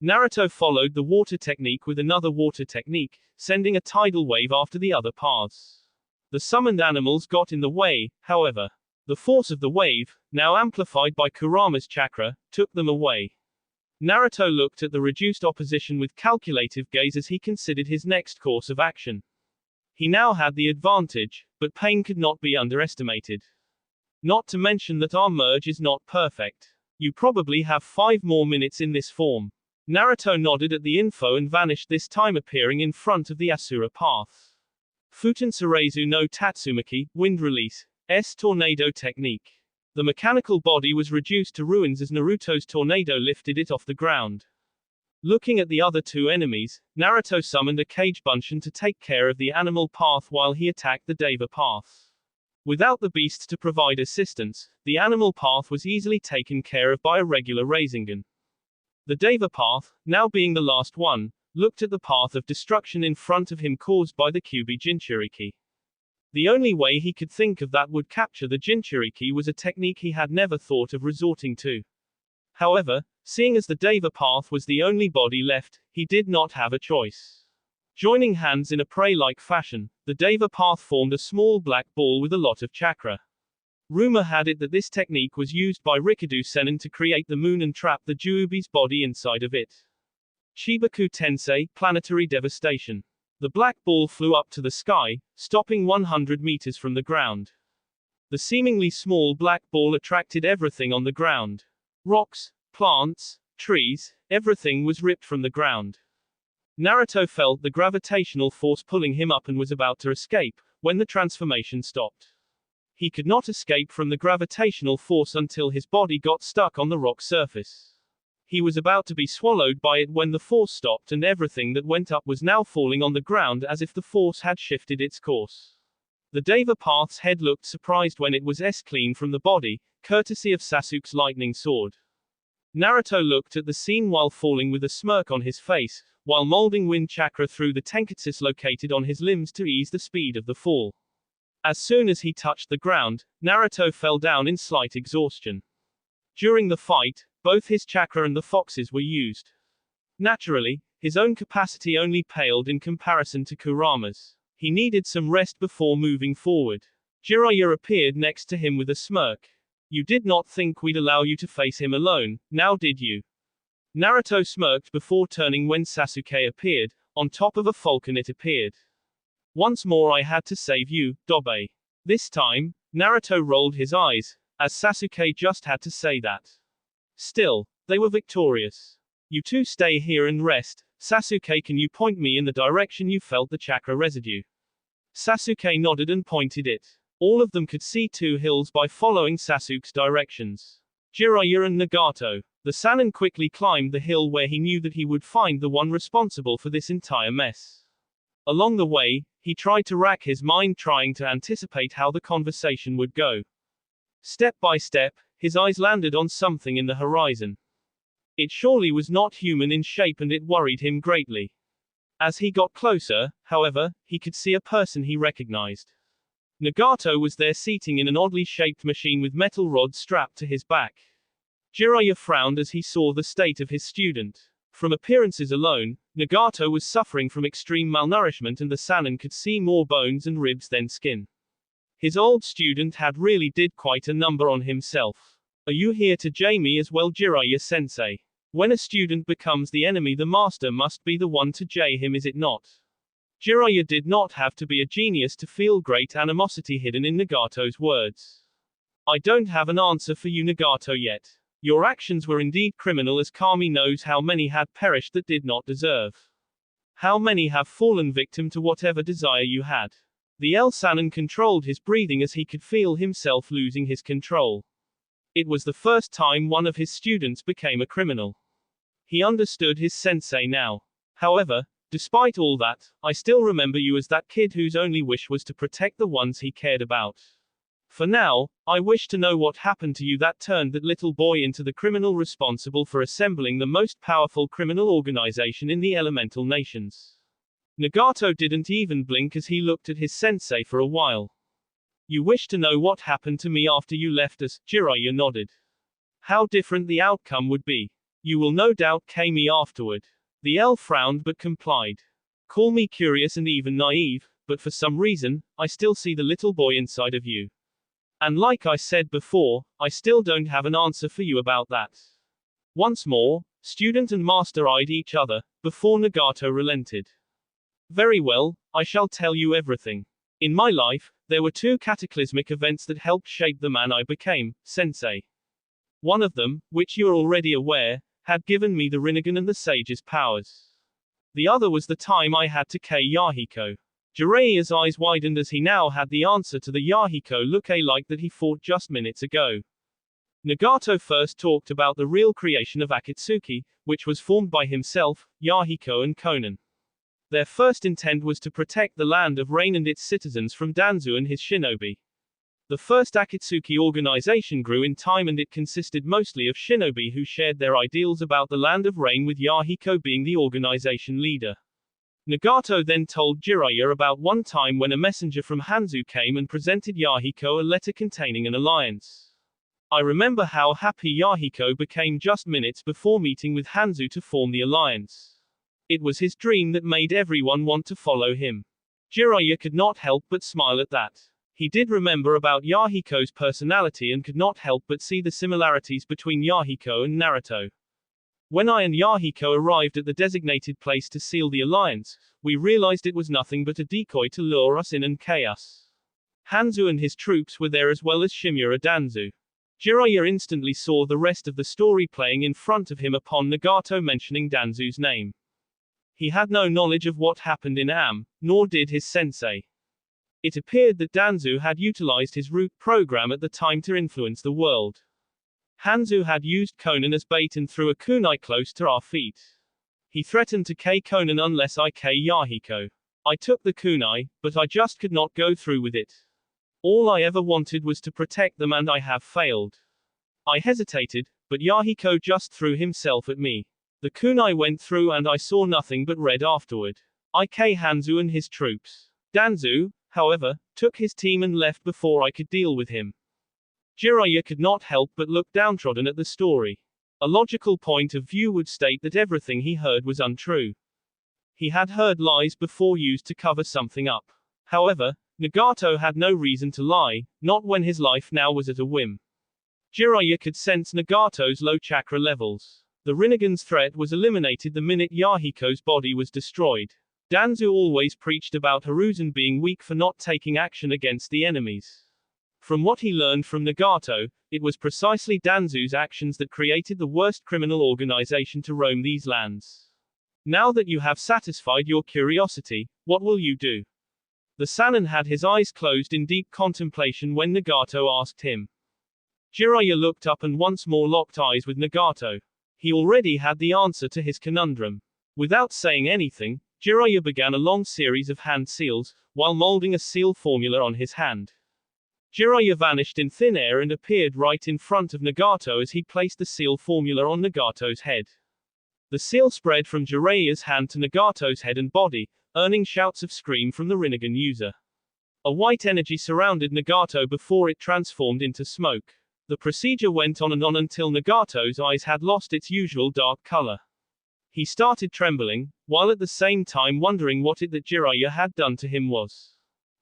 Naruto followed the water technique with another water technique, sending a tidal wave after the other paths. The summoned animals got in the way, however. The force of the wave, now amplified by Kurama's chakra, took them away. Naruto looked at the reduced opposition with calculative gaze as he considered his next course of action. He now had the advantage, but Pain could not be underestimated. Not to mention that our merge is not perfect. You probably have 5 more minutes in this form. Naruto nodded at the info and vanished, this time appearing in front of the Asura path. Futen Sarezu no Tatsumaki, wind release. Tornado technique. The mechanical body was reduced to ruins as Naruto's tornado lifted it off the ground. Looking at the other 2 enemies, Naruto summoned a Kage Bunshin to take care of the animal path while he attacked the Deva path. Without the beasts to provide assistance, the animal path was easily taken care of by a regular Rasengan. The Deva path, now being the last one, looked at the path of destruction in front of him caused by the Kyuubi Jinchuriki. The only way he could think of that would capture the Jinchuriki was a technique he had never thought of resorting to. However, seeing as the Deva path was the only body left, he did not have a choice. Joining hands in a prey-like fashion, the Deva path formed a small black ball with a lot of chakra. Rumor had it that this technique was used by Rikudo Sennin to create the moon and trap the Juubi's body inside of it. Chibaku Tensei, planetary devastation. The black ball flew up to the sky, stopping 100 meters from the ground. The seemingly small black ball attracted everything on the ground. Rocks, plants, trees, everything was ripped from the ground. Naruto felt the gravitational force pulling him up and was about to escape, when the transformation stopped. He could not escape from the gravitational force until his body got stuck on the rock surface. He was about to be swallowed by it when the force stopped and everything that went up was now falling on the ground as if the force had shifted its course. The Deva path's head looked surprised when it was clean from the body, courtesy of Sasuke's lightning sword. Naruto looked at the scene while falling with a smirk on his face, while molding wind chakra through the tenketsus located on his limbs to ease the speed of the fall. As soon as he touched the ground, Naruto fell down in slight exhaustion. During the fight, both his chakra and the fox's were used. Naturally, his own capacity only paled in comparison to Kurama's. He needed some rest before moving forward. Jiraiya appeared next to him with a smirk. You did not think we'd allow you to face him alone, now did you? Naruto smirked before turning when Sasuke appeared. On top of a falcon it appeared. Once more I had to save you, Dobe. This time, Naruto rolled his eyes, as Sasuke just had to say that. Still, they were victorious. You two stay here and rest. Sasuke, can you point me in the direction you felt the chakra residue? Sasuke nodded and pointed it. All of them could see 2 hills by following Sasuke's directions. Jiraiya and Nagato. The Sannin quickly climbed the hill where he knew that he would find the one responsible for this entire mess. Along the way, he tried to rack his mind trying to anticipate how the conversation would go. Step by step, his eyes landed on something in the horizon. It surely was not human in shape and it worried him greatly. As he got closer, however, he could see a person he recognized. Nagato was there seating in an oddly shaped machine with metal rods strapped to his back. Jiraiya frowned as he saw the state of his student. From appearances alone, Nagato was suffering from extreme malnourishment and the Sannin could see more bones and ribs than skin. His old student had really did quite a number on himself. Are you here to jay me as well, Jiraiya-sensei? When a student becomes the enemy, the master must be the one to jay him, is it not? Jiraiya did not have to be a genius to feel great animosity hidden in Nagato's words. I don't have an answer for you, Nagato, yet. Your actions were indeed criminal, as Kami knows how many had perished that did not deserve. How many have fallen victim to whatever desire you had. The El Sannin controlled his breathing as he could feel himself losing his control. It was the first time one of his students became a criminal. He understood his sensei now. However, despite all that, I still remember you as that kid whose only wish was to protect the ones he cared about. For now, I wish to know what happened to you that turned that little boy into the criminal responsible for assembling the most powerful criminal organization in the elemental nations. Nagato didn't even blink as he looked at his sensei for a while. You wish to know what happened to me after you left us? Jiraiya nodded. How different the outcome would be. You will no doubt K me afterward. The L frowned but complied. Call me curious and even naive, but for some reason, I still see the little boy inside of you. And like I said before, I still don't have an answer for you about that. Once more, student and master eyed each other, before Nagato relented. Very well, I shall tell you everything. In my life, there were 2 cataclysmic events that helped shape the man I became, sensei. One of them, which you are already aware, had given me the Rinnegan and the Sage's powers. The other was the time I had to K Yahiko. Jiraiya's eyes widened as he now had the answer to the Yahiko look-alike that he fought just minutes ago. Nagato first talked about the real creation of Akatsuki, which was formed by himself, Yahiko and Konan. Their first intent was to protect the land of Rain and its citizens from Danzu and his shinobi. The first Akatsuki organization grew in time and it consisted mostly of shinobi who shared their ideals about the land of Rain, with Yahiko being the organization leader. Nagato then told Jiraiya about one time when a messenger from Hanzo came and presented Yahiko a letter containing an alliance. I remember how happy Yahiko became just minutes before meeting with Hanzo to form the alliance. It was his dream that made everyone want to follow him. Jiraiya could not help but smile at that. He did remember about Yahiko's personality and could not help but see the similarities between Yahiko and Naruto. When I and Yahiko arrived at the designated place to seal the alliance, we realized it was nothing but a decoy to lure us in and chaos. Hanzo and his troops were there as well as Shimura Danzu. Jiraiya instantly saw the rest of the story playing in front of him upon Nagato mentioning Danzu's name. He had no knowledge of what happened in Am, nor did his sensei. It appeared that Danzu had utilized his root program at the time to influence the world. Hanzo had used Konan as bait and threw a kunai close to our feet. He threatened to K Konan unless I K Yahiko. I took the kunai, but I just could not go through with it. All I ever wanted was to protect them and I have failed. I hesitated, but Yahiko just threw himself at me. The kunai went through and I saw nothing but red afterward. I K Hanzo and his troops. Danzu, however, took his team and left before I could deal with him. Jiraiya could not help but look downtrodden at the story. A logical point of view would state that everything he heard was untrue. He had heard lies before used to cover something up. However, Nagato had no reason to lie, not when his life now was at a whim. Jiraiya could sense Nagato's low chakra levels. The Rinnegan's threat was eliminated the minute Yahiko's body was destroyed. Danzu always preached about Hiruzen being weak for not taking action against the enemies. From what he learned from Nagato, it was precisely Danzu's actions that created the worst criminal organization to roam these lands. Now that you have satisfied your curiosity, what will you do? The Sannin had his eyes closed in deep contemplation when Nagato asked him. Jiraiya looked up and once more locked eyes with Nagato. He already had the answer to his conundrum. Without saying anything, Jiraiya began a long series of hand seals, while molding a seal formula on his hand. Jiraiya vanished in thin air and appeared right in front of Nagato as he placed the seal formula on Nagato's head. The seal spread from Jiraiya's hand to Nagato's head and body, earning shouts of scream from the Rinnegan user. A white energy surrounded Nagato before it transformed into smoke. The procedure went on and on until Nagato's eyes had lost its usual dark color. He started trembling, while at the same time wondering what it that Jiraiya had done to him was.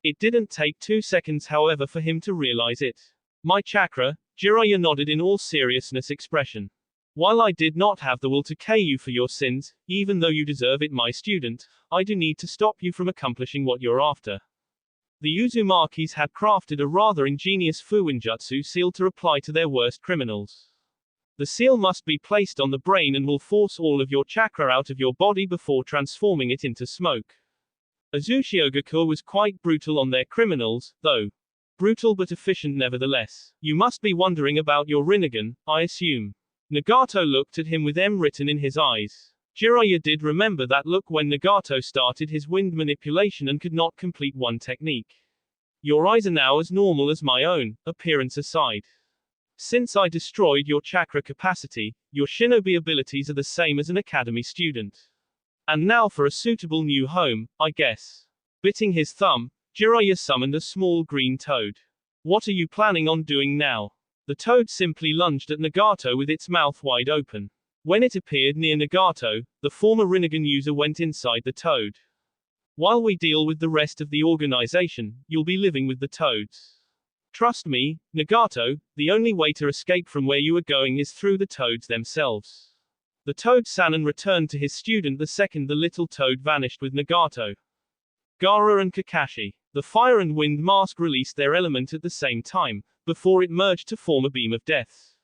It didn't take 2 seconds however for him to realize it. My chakra, Jiraiya nodded in all seriousness expression. While I did not have the will to pay you for your sins, even though you deserve it my student, I do need to stop you from accomplishing what you're after. The Uzumakis had crafted a rather ingenious Fuinjutsu seal to apply to their worst criminals. The seal must be placed on the brain and will force all of your chakra out of your body before transforming it into smoke. Azushiogaku was quite brutal on their criminals, though. Brutal but efficient nevertheless. You must be wondering about your Rinnegan, I assume. Nagato looked at him with M written in his eyes. Jiraiya did remember that look when Nagato started his wind manipulation and could not complete one technique. Your eyes are now as normal as my own, appearance aside. Since I destroyed your chakra capacity, your shinobi abilities are the same as an academy student. And now for a suitable new home, I guess. Biting his thumb, Jiraiya summoned a small green toad. What are you planning on doing now? The toad simply lunged at Nagato with its mouth wide open. When it appeared near Nagato, the former Rinnegan user went inside the toad. While we deal with the rest of the organization, you'll be living with the toads. Trust me, Nagato, the only way to escape from where you are going is through the toads themselves. The toad Sannin returned to his student the second the little toad vanished with Nagato. Gaara and Kakashi. The fire and wind mask released their element at the same time, before it merged to form a beam of death.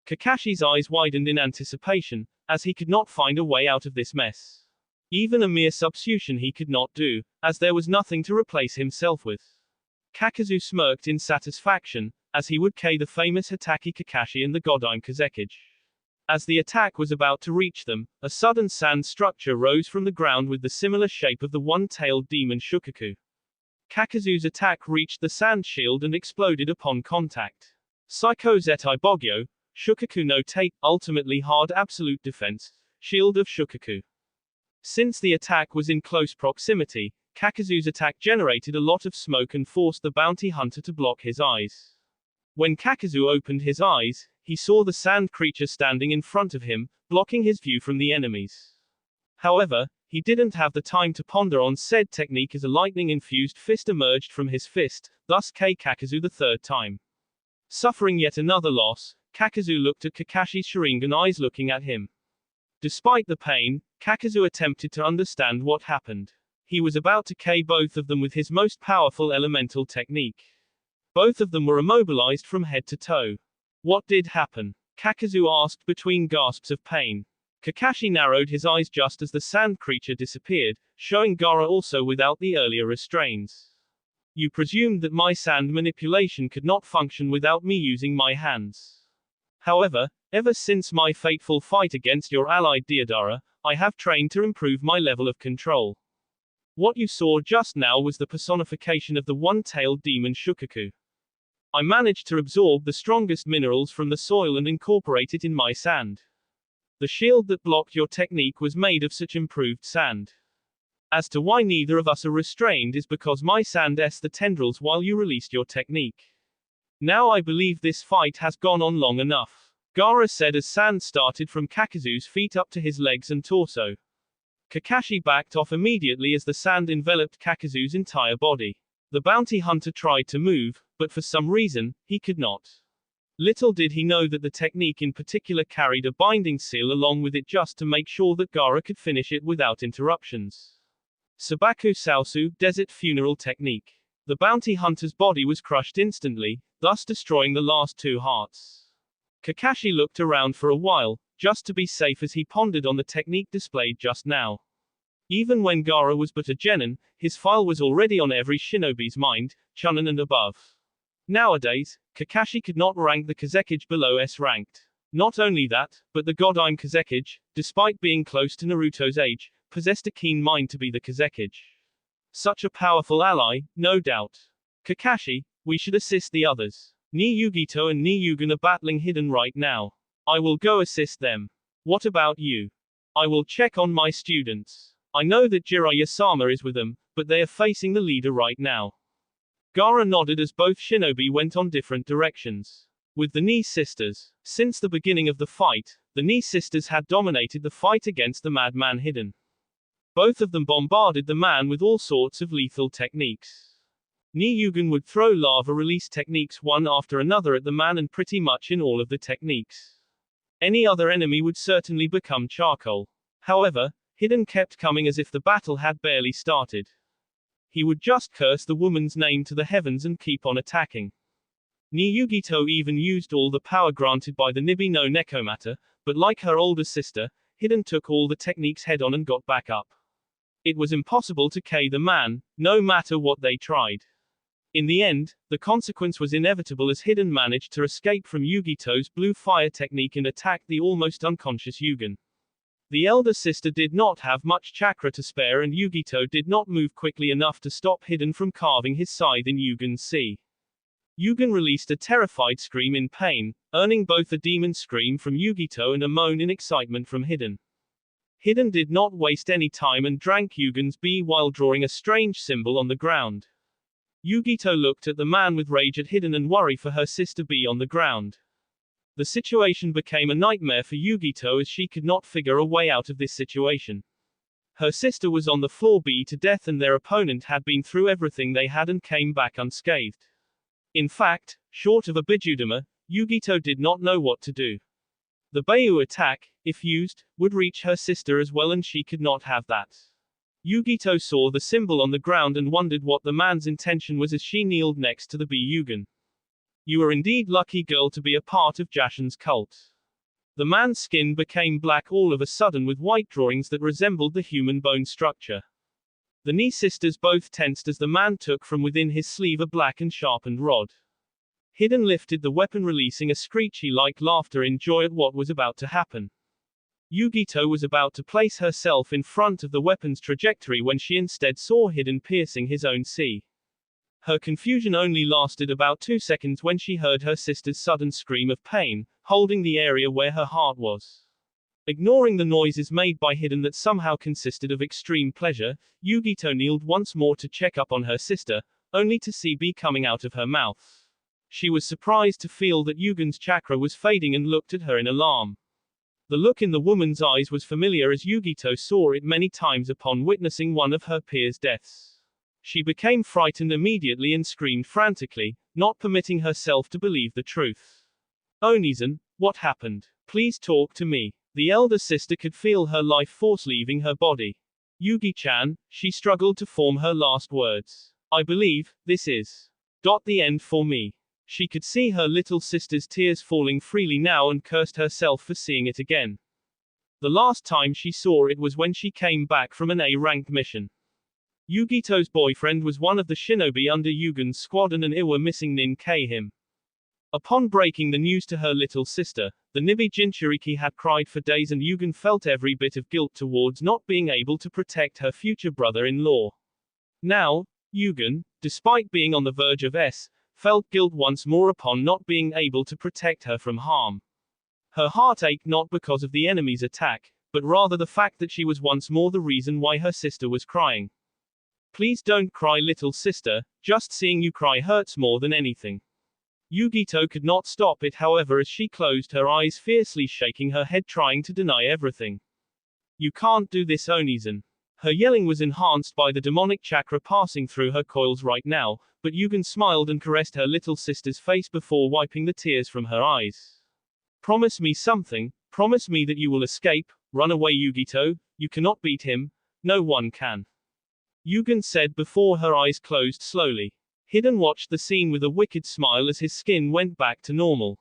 Kakashi's eyes widened in anticipation, as he could not find a way out of this mess. Even a mere substitution he could not do, as there was nothing to replace himself with. Kakazu smirked in satisfaction, as he would K the famous Hitaki Kakashi and the Godime Kazekage. As the attack was about to reach them, a sudden sand structure rose from the ground with the similar shape of the one-tailed demon Shukaku. Kakazu's attack reached the sand shield and exploded upon contact. Psycho Zetai Bogyo, Shukaku no Tate, ultimately hard absolute defense, shield of Shukaku. Since the attack was in close proximity, Kakazu's attack generated a lot of smoke and forced the bounty hunter to block his eyes. When Kakazu opened his eyes, he saw the sand creature standing in front of him, blocking his view from the enemies. However, he didn't have the time to ponder on said technique as a lightning-infused fist emerged from his fist, thus Kakazu the third time. Suffering yet another loss, Kakazu looked at Kakashi's Sharingan eyes looking at him. Despite the pain, Kakazu attempted to understand what happened. He was about to K both of them with his most powerful elemental technique. Both of them were immobilized from head to toe. What did happen? Kakazu asked between gasps of pain. Kakashi narrowed his eyes just as the sand creature disappeared, showing Gaara also without the earlier restraints. You presumed that my sand manipulation could not function without me using my hands. However, ever since my fateful fight against your ally Deodara, I have trained to improve my level of control. What you saw just now was the personification of the one-tailed demon Shukaku. I managed to absorb the strongest minerals from the soil and incorporate it in my sand. The shield that blocked your technique was made of such improved sand. As to why neither of us are restrained is because my sand the tendrils while you released your technique. Now I believe this fight has gone on long enough. Gaara said as sand started from Kakazu's feet up to his legs and torso. Kakashi backed off immediately as the sand enveloped Kakazu's entire body. The bounty hunter tried to move, but for some reason, he could not. Little did he know that the technique in particular carried a binding seal along with it just to make sure that Gaara could finish it without interruptions. Sabaku Sausu, Desert Funeral Technique. The bounty hunter's body was crushed instantly, thus destroying the last two hearts. Kakashi looked around for a while, just to be safe as he pondered on the technique displayed just now. Even when Gaara was but a genin, his file was already on every shinobi's mind, chunin and above. Nowadays, Kakashi could not rank the Kazekage below S-ranked. Not only that, but the Godime Kazekage, despite being close to Naruto's age, possessed a keen mind to be the Kazekage. Such a powerful ally, no doubt. Kakashi, we should assist the others. Ni Yugito and Ni Yugen are battling hidden right now. I will go assist them. What about you? I will check on my students. I know that Jiraiya-sama is with them, but they are facing the leader right now. Gaara nodded as both shinobi went on different directions. With the Ni sisters. Since the beginning of the fight, the Ni sisters had dominated the fight against the madman Hidden. Both of them bombarded the man with all sorts of lethal techniques. Ni Yugen would throw lava release techniques one after another at the man and pretty much in all of the techniques. Any other enemy would certainly become charcoal. However, Hidden kept coming as if the battle had barely started. He would just curse the woman's name to the heavens and keep on attacking. Ni Yugito even used all the power granted by the Nibi no Nekomata, but like her older sister, Hidden took all the techniques head on and got back up. It was impossible to K the man, no matter what they tried. In the end, the consequence was inevitable as Hidden managed to escape from Yugito's blue fire technique and attack the almost unconscious Yugen. The elder sister did not have much chakra to spare and Yugito did not move quickly enough to stop Hidden from carving his scythe in Yugen's sea. Yugen released a terrified scream in pain, earning both a demon scream from Yugito and a moan in excitement from Hidden. Hidden did not waste any time and drank Yugen's bee while drawing a strange symbol on the ground. Yugito looked at the man with rage at Hidden and worry for her sister bee on the ground. The situation became a nightmare for Yugito as she could not figure a way out of this situation. Her sister was on the floor beat to death and their opponent had been through everything they had and came back unscathed. In fact, short of a Bijudama, Yugito did not know what to do. The Beiyu attack, if used, would reach her sister as well and she could not have that. Yugito saw the symbol on the ground and wondered what the man's intention was as she kneeled next to the Biyugen. You are indeed lucky girl to be a part of Jashin's cult. The man's skin became black all of a sudden with white drawings that resembled the human bone structure. The Ni sisters both tensed as the man took from within his sleeve a black and sharpened rod. Hidden lifted the weapon releasing a screechy-like laughter in joy at what was about to happen. Yugito was about to place herself in front of the weapon's trajectory when she instead saw Hidden piercing his own sea. Her confusion only lasted about 2 seconds when she heard her sister's sudden scream of pain, holding the area where her heart was. Ignoring the noises made by Hidden that somehow consisted of extreme pleasure, Yugito kneeled once more to check up on her sister, only to see bee coming out of her mouth. She was surprised to feel that Yugen's chakra was fading and looked at her in alarm. The look in the woman's eyes was familiar as Yugito saw it many times upon witnessing one of her peers' deaths. She became frightened immediately and screamed frantically, not permitting herself to believe the truth. Onizen, what happened? Please talk to me. The elder sister could feel her life force leaving her body. Yugi-chan, she struggled to form her last words. I believe, this is the end for me. She could see her little sister's tears falling freely now and cursed herself for seeing it again. The last time she saw it was when she came back from an A-rank mission. Yugito's boyfriend was one of the shinobi under Yugen's squadron and Iwa missing Nin-kei him. Upon breaking the news to her little sister, the Nibi Jinchuriki had cried for days and Yugen felt every bit of guilt towards not being able to protect her future brother-in-law. Now, Yugen, despite being on the verge of felt guilt once more upon not being able to protect her from harm. Her heart ached not because of the enemy's attack, but rather the fact that she was once more the reason why her sister was crying. Please don't cry little sister, just seeing you cry hurts more than anything. Yugito could not stop it however as she closed her eyes fiercely shaking her head trying to deny everything. You can't do this Onizen. Her yelling was enhanced by the demonic chakra passing through her coils right now, but Yugen smiled and caressed her little sister's face before wiping the tears from her eyes. Promise me something, promise me that you will escape, run away Yugito, you cannot beat him, no one can. Yugen said before her eyes closed slowly. Hiden watched the scene with a wicked smile as his skin went back to normal.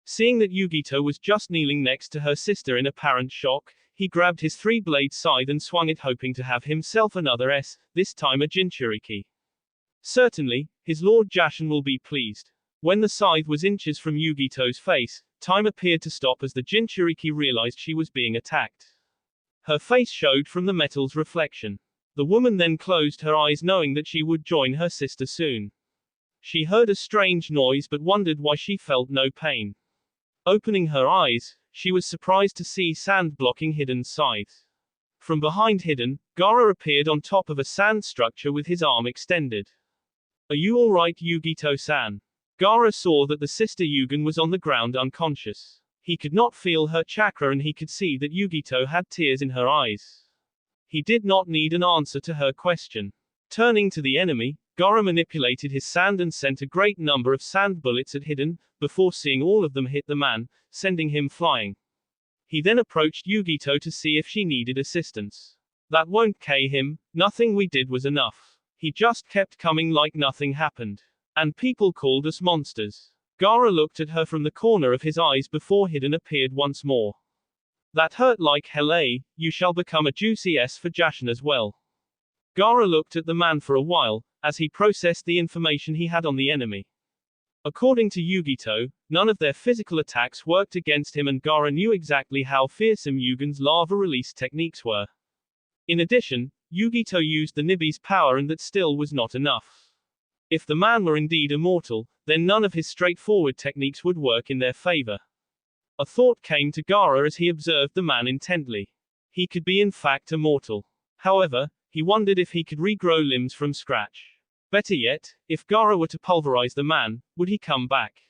Seeing that Yugito was just kneeling next to her sister in apparent shock, he grabbed his three-blade scythe and swung it, hoping to have himself another this time a Jinchuriki. Certainly, his Lord Jashin will be pleased. When the scythe was inches from Yugito's face, time appeared to stop as the Jinchuriki realized she was being attacked. Her face showed from the metal's reflection. The woman then closed her eyes, knowing that she would join her sister soon. She heard a strange noise but wondered why she felt no pain. Opening her eyes, she was surprised to see sand blocking Hiden's scythe. From behind Hiden, Gaara appeared on top of a sand structure with his arm extended. "Are you alright, Yugito-san?" Gaara saw that the sister Yugen was on the ground unconscious. He could not feel her chakra and he could see that Yugito had tears in her eyes. He did not need an answer to her question. Turning to the enemy, Gaara manipulated his sand and sent a great number of sand bullets at Hiden, before seeing all of them hit the man, sending him flying. He then approached Yugito to see if she needed assistance. "That won't kill him, nothing we did was enough. He just kept coming like nothing happened. And people called us monsters." Gaara looked at her from the corner of his eyes before Hiden appeared once more. "That hurt like hell, eh? You shall become a juicy S for Jashin as well." Gaara looked at the man for a while, as he processed the information he had on the enemy. According to Yugito, none of their physical attacks worked against him, and Gaara knew exactly how fearsome Yugen's lava release techniques were. In addition, Yugito used the Nibi's power, and that still was not enough. If the man were indeed immortal, then none of his straightforward techniques would work in their favor. A thought came to Gaara as he observed the man intently. He could be in fact immortal. However, he wondered if he could regrow limbs from scratch. Better yet, if Gaara were to pulverize the man, would he come back?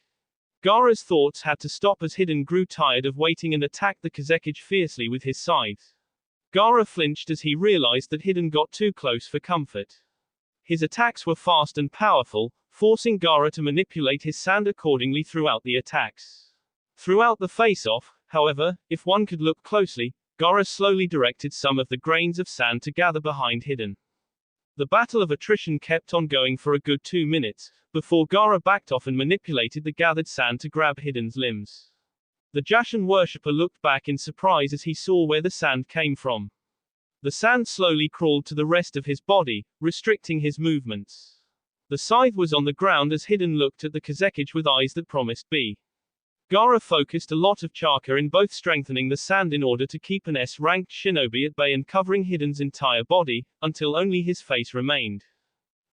Gaara's thoughts had to stop as Hiden grew tired of waiting and attacked the Kazekage fiercely with his scythe. Gaara flinched as he realized that Hiden got too close for comfort. His attacks were fast and powerful, forcing Gaara to manipulate his sand accordingly throughout the attacks. Throughout the face-off, however, if one could look closely, Gaara slowly directed some of the grains of sand to gather behind Hiden. The battle of attrition kept on going for a good 2 minutes, before Gaara backed off and manipulated the gathered sand to grab Hiden's limbs. The Jashin worshipper looked back in surprise as he saw where the sand came from. The sand slowly crawled to the rest of his body, restricting his movements. The scythe was on the ground as Hiden looked at the Kazekage with eyes that promised be. Gaara focused a lot of chakra in both strengthening the sand in order to keep an S-ranked shinobi at bay and covering Hiden's entire body, until only his face remained.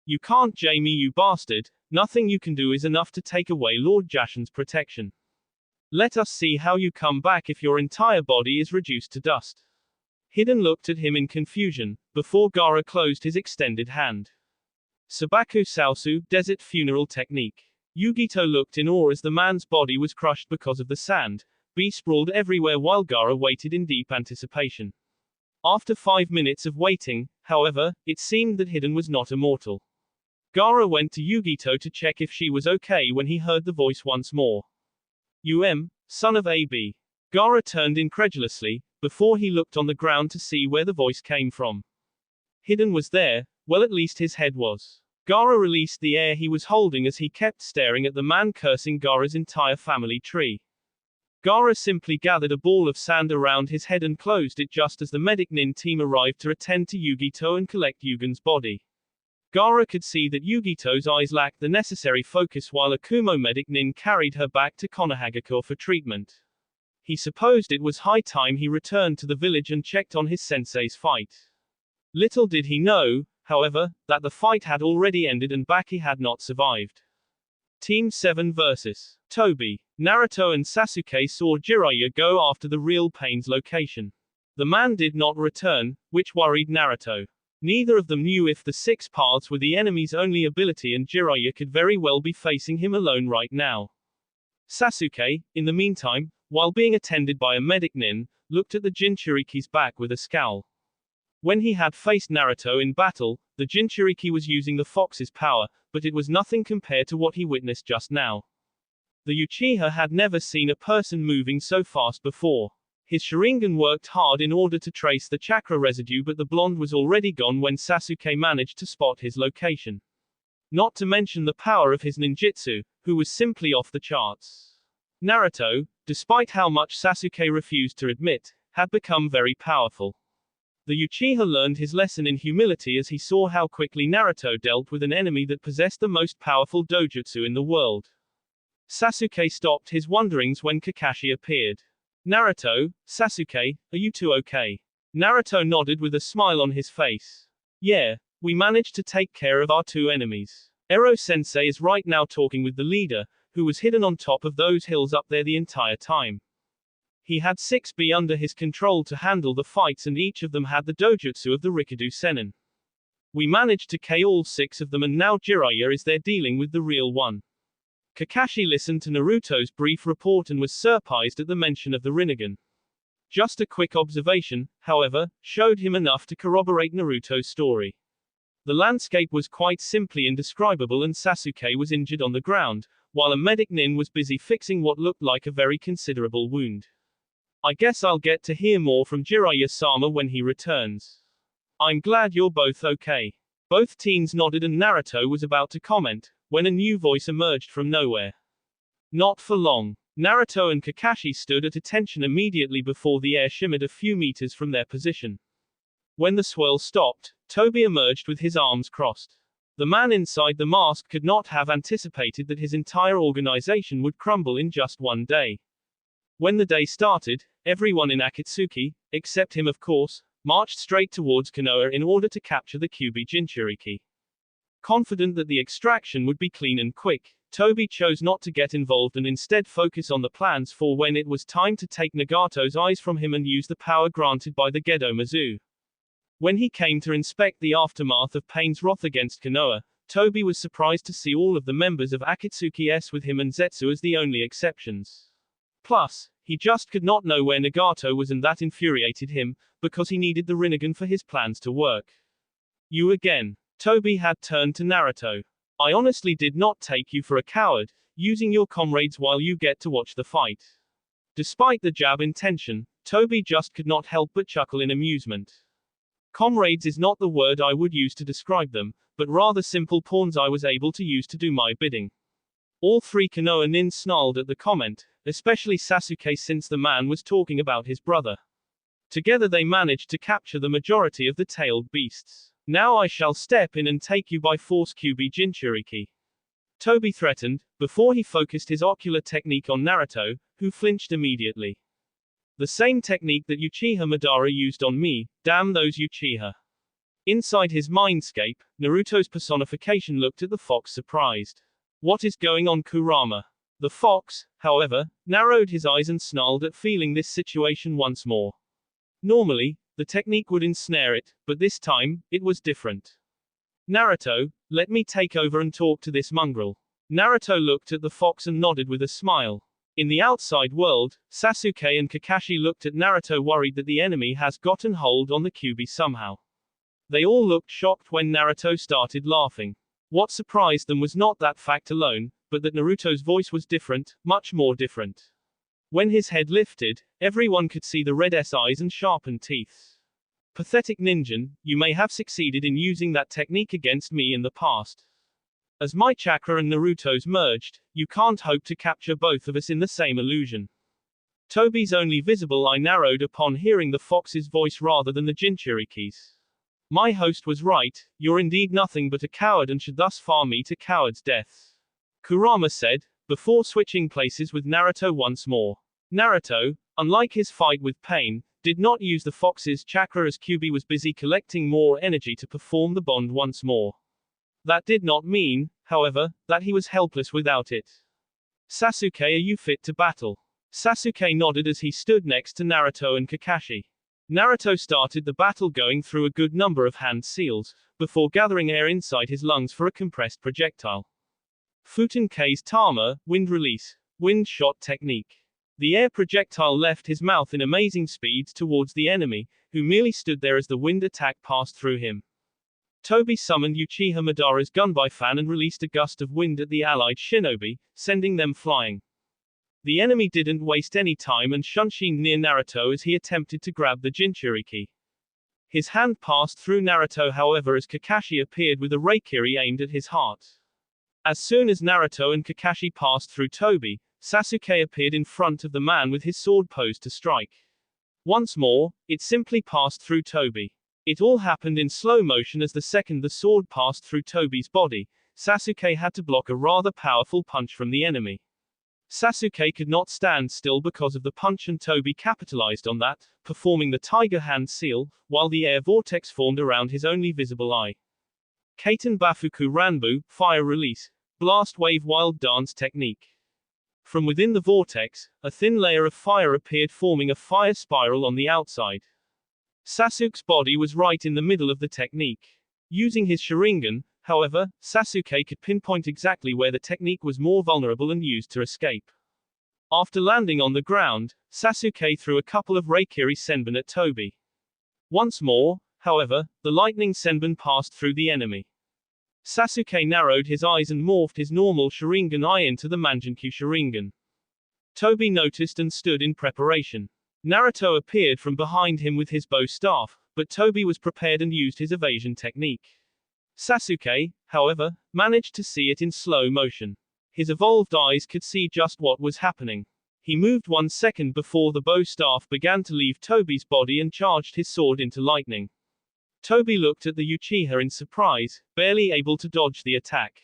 "You can't jay me, you bastard. Nothing you can do is enough to take away Lord Jashin's protection. Let us see how you come back if your entire body is reduced to dust." Hiden looked at him in confusion, before Gaara closed his extended hand. Sabaku Sausu, Desert Funeral Technique. Yugito looked in awe as the man's body was crushed because of the sand, sprawled everywhere while Gaara waited in deep anticipation. After 5 minutes of waiting, however, it seemed that Hiden was not immortal. Gaara went to Yugito to check if she was okay when he heard the voice once more. Son of AB. Gaara turned incredulously, before he looked on the ground to see where the voice came from. Hiden was there, well at least his head was. Gaara released the air he was holding as he kept staring at the man cursing Gaara's entire family tree. Gaara simply gathered a ball of sand around his head and closed it just as the medic nin team arrived to attend to Yugito and collect Yugen's body. Gaara could see that Yugito's eyes lacked the necessary focus while a Kumo medic nin carried her back to Konohagakure for treatment. He supposed it was high time he returned to the village and checked on his sensei's fight. Little did he know, however, that the fight had already ended and Baki had not survived. Team 7 vs. Toby. Naruto and Sasuke saw Jiraiya go after the real Pain's location. The man did not return, which worried Naruto. Neither of them knew if the 6 paths were the enemy's only ability, and Jiraiya could very well be facing him alone right now. Sasuke, in the meantime, while being attended by a medic nin, looked at the Jinchuriki's back with a scowl. When he had faced Naruto in battle, the Jinchuriki was using the fox's power, but it was nothing compared to what he witnessed just now. The Uchiha had never seen a person moving so fast before. His Sharingan worked hard in order to trace the chakra residue, but the blonde was already gone when Sasuke managed to spot his location. Not to mention the power of his ninjutsu, who was simply off the charts. Naruto, despite how much Sasuke refused to admit, had become very powerful. The Uchiha learned his lesson in humility as he saw how quickly Naruto dealt with an enemy that possessed the most powerful dojutsu in the world. Sasuke stopped his wanderings when Kakashi appeared. Naruto, Sasuke, are you two okay? Naruto nodded with a smile on his face. Yeah, we managed to take care of our two enemies. Ero-sensei is right now talking with the leader, who was hidden on top of those hills up there the entire time. He had 6B under his control to handle the fights, and each of them had the dojutsu of the Rikudo Sennin. We managed to KO all 6 of them, and now Jiraiya is there dealing with the real one. Kakashi listened to Naruto's brief report and was surprised at the mention of the Rinnegan. Just a quick observation, however, showed him enough to corroborate Naruto's story. The landscape was quite simply indescribable, and Sasuke was injured on the ground, while a medic nin was busy fixing what looked like a very considerable wound. I guess I'll get to hear more from Jiraiya-sama when he returns. I'm glad you're both okay. Both teens nodded, and Naruto was about to comment, when a new voice emerged from nowhere. Not for long. Naruto and Kakashi stood at attention immediately before the air shimmered a few meters from their position. When the swirl stopped, Toby emerged with his arms crossed. The man inside the mask could not have anticipated that his entire organization would crumble in just one day. When the day started, everyone in Akatsuki, except him of course, marched straight towards Konoha in order to capture the Kyuubi Jinchuriki. Confident that the extraction would be clean and quick, Toby chose not to get involved and instead focus on the plans for when it was time to take Nagato's eyes from him and use the power granted by the Gedo Mizu. When he came to inspect the aftermath of Pain's wrath against Konoha, Toby was surprised to see all of the members of Akatsuki with him, and Zetsu as the only exceptions. Plus, he just could not know where Nagato was, and that infuriated him, because he needed the Rinnegan for his plans to work. You again. Toby had turned to Naruto. I honestly did not take you for a coward, using your comrades while you get to watch the fight. Despite the jab intention, Toby just could not help but chuckle in amusement. Comrades is not the word I would use to describe them, but rather simple pawns I was able to use to do my bidding. All 3 Konoha nin snarled at the comment, especially Sasuke since the man was talking about his brother. Together they managed to capture the majority of the tailed beasts. Now I shall step in and take you by force, Kyuubi Jinchuriki. Toby threatened, before he focused his ocular technique on Naruto, who flinched immediately. The same technique that Uchiha Madara used on me, damn those Uchiha. Inside his mindscape, Naruto's personification looked at the fox surprised. What is going on, Kurama? The fox, however, narrowed his eyes and snarled at feeling this situation once more. Normally, the technique would ensnare it, but this time, it was different. Naruto, let me take over and talk to this mongrel. Naruto looked at the fox and nodded with a smile. In the outside world, Sasuke and Kakashi looked at Naruto, worried that the enemy has gotten hold on the Kyuubi somehow. They all looked shocked when Naruto started laughing. What surprised them was not that fact alone, but that Naruto's voice was different, much more different. When his head lifted, everyone could see the red eyes and sharpened teeth. Pathetic ninja, you may have succeeded in using that technique against me in the past. As my chakra and Naruto's merged, you can't hope to capture both of us in the same illusion. Toby's only visible eye narrowed upon hearing the fox's voice rather than the Jinchuriki's. My host was right, you're indeed nothing but a coward and should thus far meet a coward's death. Kurama said, before switching places with Naruto once more. Naruto, unlike his fight with Pain, did not use the fox's chakra as Kyuubi was busy collecting more energy to perform the bond once more. That did not mean, however, that he was helpless without it. Sasuke, are you fit to battle? Sasuke nodded as he stood next to Naruto and Kakashi. Naruto started the battle going through a good number of hand seals, before gathering air inside his lungs for a compressed projectile. Futen K's Tama, wind release, wind shot technique. The air projectile left his mouth in amazing speeds towards the enemy, who merely stood there as the wind attack passed through him. Toby summoned Uchiha Madara's gunby fan and released a gust of wind at the allied shinobi, sending them flying. The enemy didn't waste any time and shunshined near Naruto as he attempted to grab the Jinchuriki. His hand passed through Naruto however as Kakashi appeared with a Raikiri aimed at his heart. As soon as Naruto and Kakashi passed through Toby, Sasuke appeared in front of the man with his sword posed to strike. Once more, it simply passed through Toby. It all happened in slow motion as the second the sword passed through Toby's body, Sasuke had to block a rather powerful punch from the enemy. Sasuke could not stand still because of the punch and Toby capitalized on that, performing the Tiger Hand seal, while the air vortex formed around his only visible eye. Kaiten Bafuku Ranbu, Fire Release, Blast Wave Wild Dance Technique. From within the vortex, a thin layer of fire appeared forming a fire spiral on the outside. Sasuke's body was right in the middle of the technique. Using his Sharingan, however, Sasuke could pinpoint exactly where the technique was more vulnerable and used to escape. After landing on the ground, Sasuke threw a couple of Raikiri Senbon at Toby. Once more, however, the lightning Senbon passed through the enemy. Sasuke narrowed his eyes and morphed his normal Sharingan eye into the Mangenkyu Sharingan. Toby noticed and stood in preparation. Naruto appeared from behind him with his bow staff, but Toby was prepared and used his evasion technique. Sasuke, however, managed to see it in slow motion. His evolved eyes could see just what was happening. He moved 1 second before the bow staff began to leave Toby's body and charged his sword into lightning. Toby looked at the Uchiha in surprise, barely able to dodge the attack.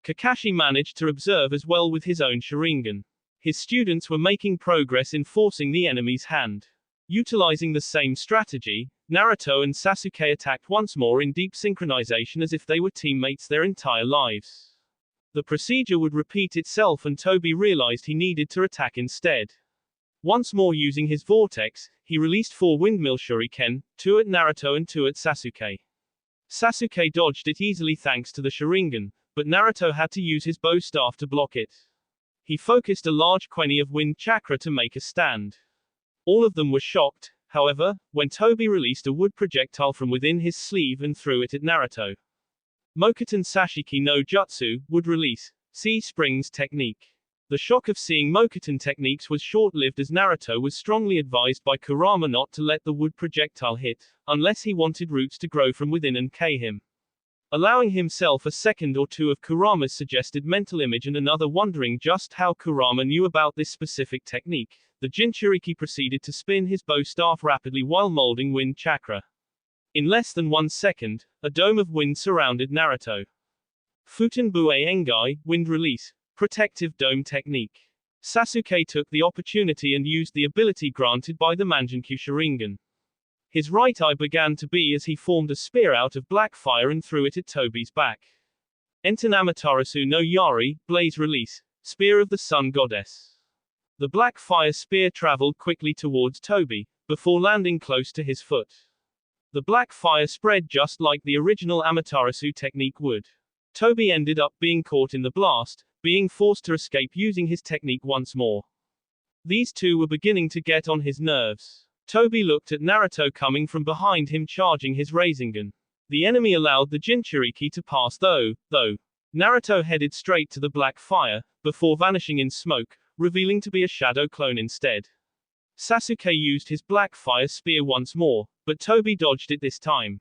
Kakashi managed to observe as well with his own Sharingan. His students were making progress in forcing the enemy's hand. Utilizing the same strategy, Naruto and Sasuke attacked once more in deep synchronization as if they were teammates their entire lives. The procedure would repeat itself and Toby realized he needed to attack instead. Once more using his vortex, he released 4 windmill shuriken, 2 at Naruto and 2 at Sasuke. Sasuke dodged it easily thanks to the Sharingan, but Naruto had to use his bow staff to block it. He focused a large queni of wind chakra to make a stand. All of them were shocked, however, when Toby released a wood projectile from within his sleeve and threw it at Naruto. Mokuton Sashiki no Jutsu, wood release, Sea Springs technique. The shock of seeing Mokuton techniques was short-lived as Naruto was strongly advised by Kurama not to let the wood projectile hit, unless he wanted roots to grow from within and K him. Allowing himself a second or two of Kurama's suggested mental image and another wondering just how Kurama knew about this specific technique, the Jinchuriki proceeded to spin his bow staff rapidly while molding wind chakra. In less than 1 second, a dome of wind surrounded Naruto. Futenbue Engai, wind release, protective dome technique. Sasuke took the opportunity and used the ability granted by the Mangenkyu Sharingan. His right eye began to be as he formed a spear out of black fire and threw it at Toby's back. Enter Amaterasu no Yari, blaze release, spear of the sun goddess. The black fire spear traveled quickly towards Toby, before landing close to his foot. The black fire spread just like the original Amaterasu technique would. Toby ended up being caught in the blast, being forced to escape using his technique once more. These two were beginning to get on his nerves. Toby looked at Naruto coming from behind him charging his Rasengan. The enemy allowed the Jinchuriki to pass though. Naruto headed straight to the black fire, before vanishing in smoke, revealing to be a shadow clone instead. Sasuke used his black fire spear once more, but Toby dodged it this time.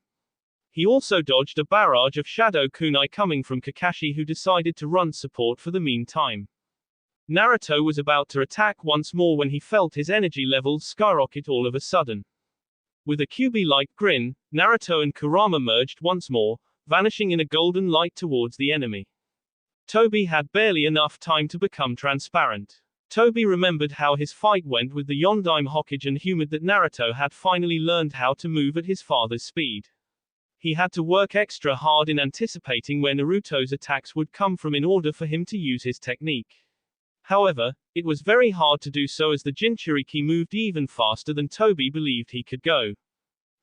He also dodged a barrage of shadow kunai coming from Kakashi who decided to run support for the meantime. Naruto was about to attack once more when he felt his energy levels skyrocket all of a sudden. With a Kyuubi-like grin, Naruto and Kurama merged once more, vanishing in a golden light towards the enemy. Toby had barely enough time to become transparent. Toby remembered how his fight went with the Yondaime Hokage and humoured that Naruto had finally learned how to move at his father's speed. He had to work extra hard in anticipating where Naruto's attacks would come from in order for him to use his technique. However, it was very hard to do so as the Jinchuriki moved even faster than Toby believed he could go.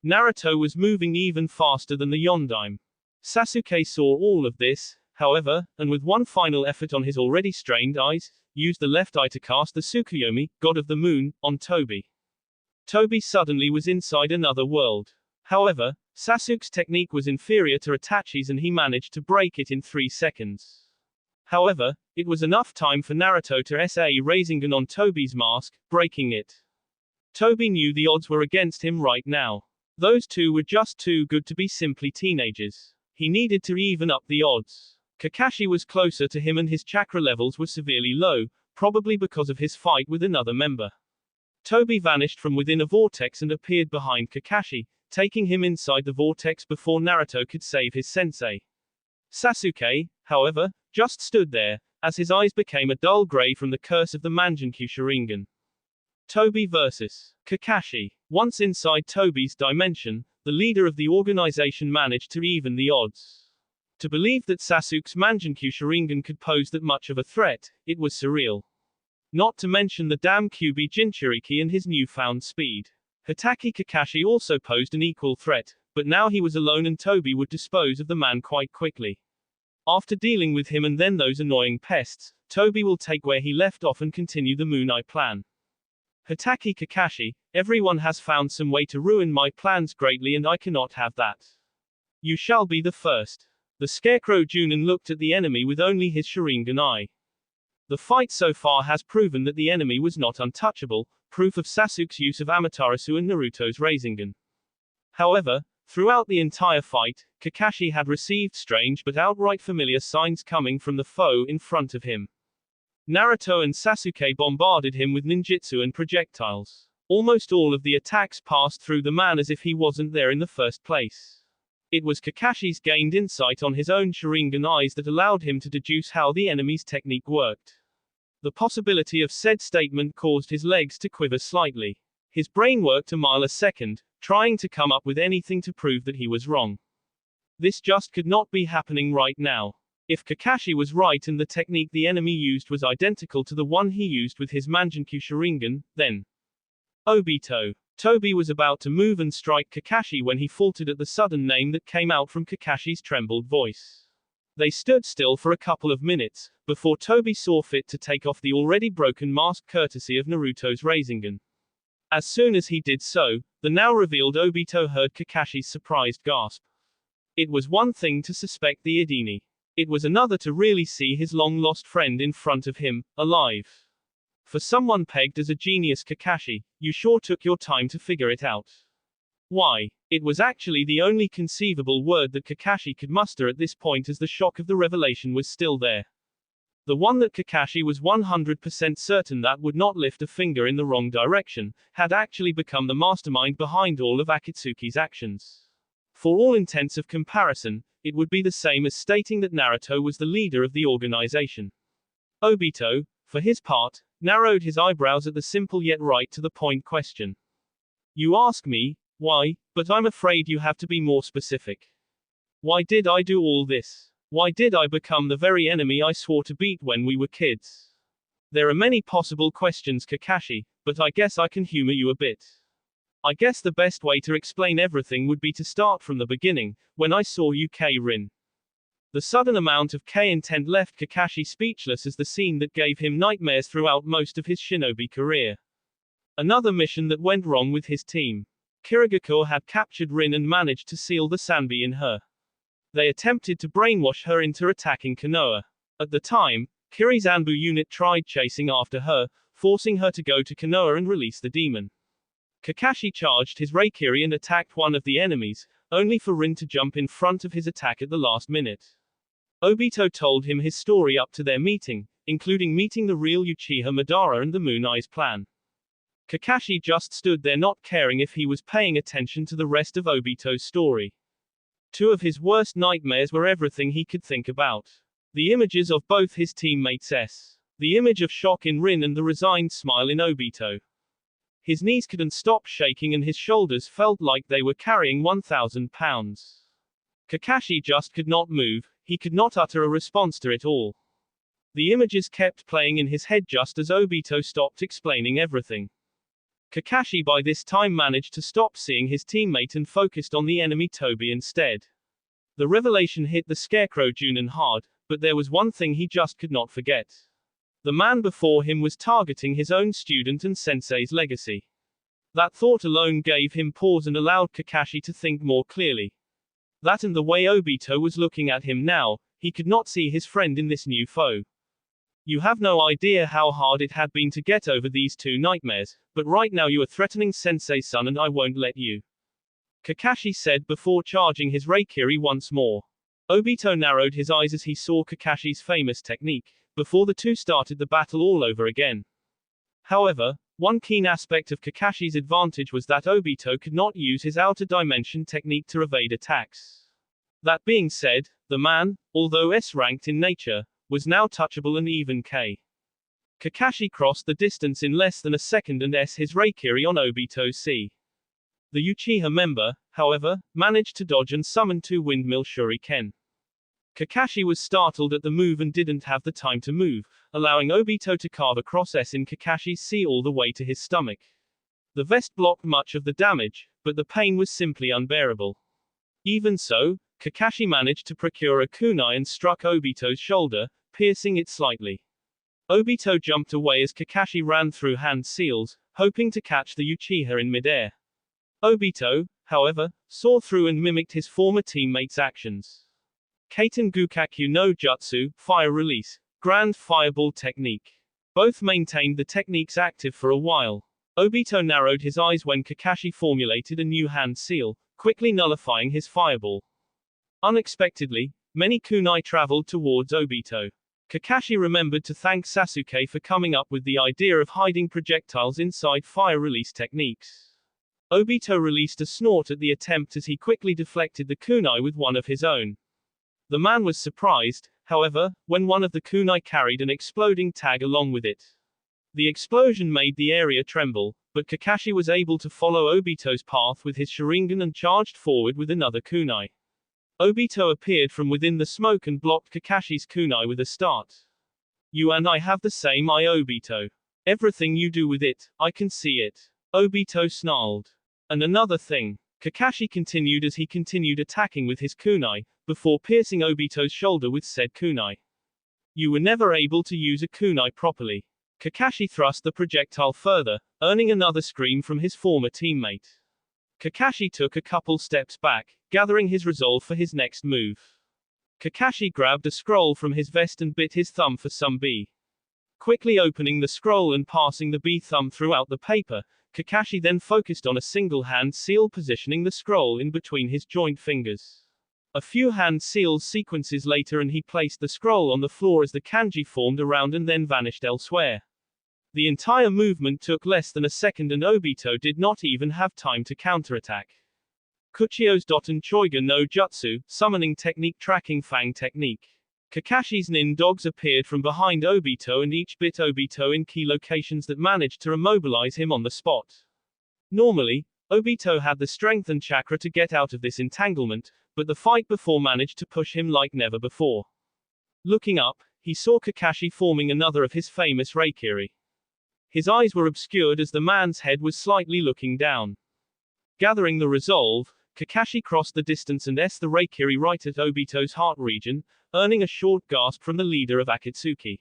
Naruto was moving even faster than the Yondaime. Sasuke saw all of this, however, and with one final effort on his already strained eyes, used the left eye to cast the Tsukuyomi, God of the Moon, on Toby. Toby suddenly was inside another world. However, Sasuke's technique was inferior to Itachi's and he managed to break it in 3 seconds. However, it was enough time for Naruto to SA Rasengan on Toby's mask, breaking it. Toby knew the odds were against him right now. Those two were just too good to be simply teenagers. He needed to even up the odds. Kakashi was closer to him and his chakra levels were severely low, probably because of his fight with another member. Toby vanished from within a vortex and appeared behind Kakashi, taking him inside the vortex before Naruto could save his sensei. Sasuke, however, just stood there, as his eyes became a dull gray from the curse of the Mangenkyo Sharingan. Toby vs. Kakashi. Once inside Toby's dimension, the leader of the organization managed to even the odds. To believe that Sasuke's Mangenkyo Sharingan could pose that much of a threat, it was surreal. Not to mention the damn Kyuubi Jinchuriki and his newfound speed. Hatake Kakashi also posed an equal threat, but now he was alone and Toby would dispose of the man quite quickly. After dealing with him and then those annoying pests, Toby will take where he left off and continue the Moon Eye plan. Hatake Kakashi, everyone has found some way to ruin my plans greatly and I cannot have that. You shall be the first. The Scarecrow Junin looked at the enemy with only his Sharingan eye. The fight so far has proven that the enemy was not untouchable, proof of Sasuke's use of Amaterasu and Naruto's Rasengan. However, throughout the entire fight, Kakashi had received strange but outright familiar signs coming from the foe in front of him. Naruto and Sasuke bombarded him with ninjutsu and projectiles. Almost all of the attacks passed through the man as if he wasn't there in the first place. It was Kakashi's gained insight on his own Sharingan eyes that allowed him to deduce how the enemy's technique worked. The possibility of said statement caused his legs to quiver slightly. His brain worked a mile a second, trying to come up with anything to prove that he was wrong. This just could not be happening right now. If Kakashi was right and the technique the enemy used was identical to the one he used with his Mangenkyo Sharingan, then Obito. Toby was about to move and strike Kakashi when he faltered at the sudden name that came out from Kakashi's trembled voice. They stood still for a couple of minutes, before Toby saw fit to take off the already broken mask courtesy of Naruto's Rasengan. As soon as he did so, the now revealed Obito heard Kakashi's surprised gasp. It was one thing to suspect the Idini. It was another to really see his long-lost friend in front of him, alive. For someone pegged as a genius Kakashi, you sure took your time to figure it out. Why? It was actually the only conceivable word that Kakashi could muster at this point as the shock of the revelation was still there. The one that Kakashi was 100% certain that would not lift a finger in the wrong direction, had actually become the mastermind behind all of Akatsuki's actions. For all intents of comparison, it would be the same as stating that Naruto was the leader of the organization. Obito, for his part, narrowed his eyebrows at the simple yet right to the point question. You ask me, why, but I'm afraid you have to be more specific. Why did I do all this? Why did I become the very enemy I swore to beat when we were kids? There are many possible questions, Kakashi, but I guess I can humor you a bit. I guess the best way to explain everything would be to start from the beginning, when I saw you Rin. The sudden amount of K-intent left Kakashi speechless as the scene that gave him nightmares throughout most of his shinobi career. Another mission that went wrong with his team. Kirigako had captured Rin and managed to seal the Sanbi in her. They attempted to brainwash her into attacking Konoha. At the time, Kiri's Anbu unit tried chasing after her, forcing her to go to Konoha and release the demon. Kakashi charged his Reikiri and attacked one of the enemies, only for Rin to jump in front of his attack at the last minute. Obito told him his story up to their meeting, including meeting the real Uchiha Madara and the Moon Eye's plan. Kakashi just stood there not caring if he was paying attention to the rest of Obito's story. Two of his worst nightmares were everything he could think about. The images of both his teammates the image of shock in Rin and the resigned smile in Obito. His knees couldn't stop shaking and his shoulders felt like they were carrying 1,000 pounds. Kakashi just could not move, he could not utter a response to it all. The images kept playing in his head just as Obito stopped explaining everything. Kakashi by this time managed to stop seeing his teammate and focused on the enemy Toby instead. The revelation hit the Scarecrow Junin hard, but there was one thing he just could not forget. The man before him was targeting his own student and sensei's legacy. That thought alone gave him pause and allowed Kakashi to think more clearly. That and the way Obito was looking at him now, he could not see his friend in this new foe. You have no idea how hard it had been to get over these two nightmares, but right now you are threatening Sensei's son and I won't let you. Kakashi said before charging his Reikiri once more. Obito narrowed his eyes as he saw Kakashi's famous technique, before the two started the battle all over again. However, one keen aspect of Kakashi's advantage was that Obito could not use his outer dimension technique to evade attacks. That being said, the man, although S-ranked in nature, was now touchable and even K. Kakashi crossed the distance in less than a second and S his Reikiri on Obito's C. The Uchiha member, however, managed to dodge and summon two windmill shuriken. Kakashi was startled at the move and didn't have the time to move, allowing Obito to carve a cross S in Kakashi's C all the way to his stomach. The vest blocked much of the damage, but the pain was simply unbearable. Even so, Kakashi managed to procure a kunai and struck Obito's shoulder, piercing it slightly. Obito jumped away as Kakashi ran through hand seals, hoping to catch the Uchiha in midair. Obito, however, saw through and mimicked his former teammate's actions. Kaiten Gukakyu no Jutsu, Fire Release, Grand Fireball Technique. Both maintained the techniques active for a while. Obito narrowed his eyes when Kakashi formulated a new hand seal, quickly nullifying his fireball. Unexpectedly, many kunai traveled towards Obito. Kakashi remembered to thank Sasuke for coming up with the idea of hiding projectiles inside fire release techniques. Obito released a snort at the attempt as he quickly deflected the kunai with one of his own. The man was surprised, however, when one of the kunai carried an exploding tag along with it. The explosion made the area tremble, but Kakashi was able to follow Obito's path with his Sharingan and charged forward with another kunai. Obito appeared from within the smoke and blocked Kakashi's kunai with a start. You and I have the same eye, Obito. Everything you do with it, I can see it. Obito snarled. And another thing. Kakashi continued as he continued attacking with his kunai, before piercing Obito's shoulder with said kunai. You were never able to use a kunai properly. Kakashi thrust the projectile further, earning another scream from his former teammate. Kakashi took a couple steps back, gathering his resolve for his next move. Kakashi grabbed a scroll from his vest and bit his thumb for some B. Quickly opening the scroll and passing the B thumb throughout the paper, Kakashi then focused on a single hand seal, positioning the scroll in between his joint fingers. A few hand seals sequences later and he placed the scroll on the floor as the kanji formed around and then vanished elsewhere. The entire movement took less than a second and Obito did not even have time to counterattack. Kuchio's Doton Choiga no Jutsu, Summoning Technique, Tracking Fang Technique. Kakashi's nin dogs appeared from behind Obito and each bit Obito in key locations that managed to immobilize him on the spot. Normally, Obito had the strength and chakra to get out of this entanglement, but the fight before managed to push him like never before. Looking up, he saw Kakashi forming another of his famous Reikiri. His eyes were obscured as the man's head was slightly looking down. Gathering the resolve, Kakashi crossed the distance and S the Reikiri right at Obito's heart region, earning a short gasp from the leader of Akatsuki.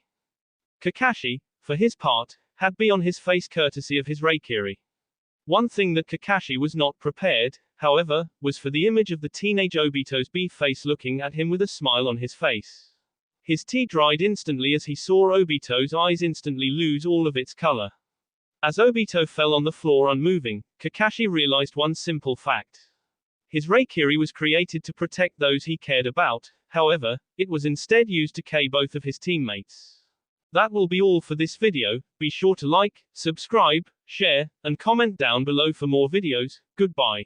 Kakashi, for his part, had B on his face courtesy of his Reikiri. One thing that Kakashi was not prepared, however, was for the image of the teenage Obito's B face looking at him with a smile on his face. His tea dried instantly as he saw Obito's eyes instantly lose all of its color. As Obito fell on the floor unmoving, Kakashi realized one simple fact. His Reikiri was created to protect those he cared about, however, it was instead used to K both of his teammates. That will be all for this video. Be sure to like, subscribe, share, and comment down below for more videos. Goodbye.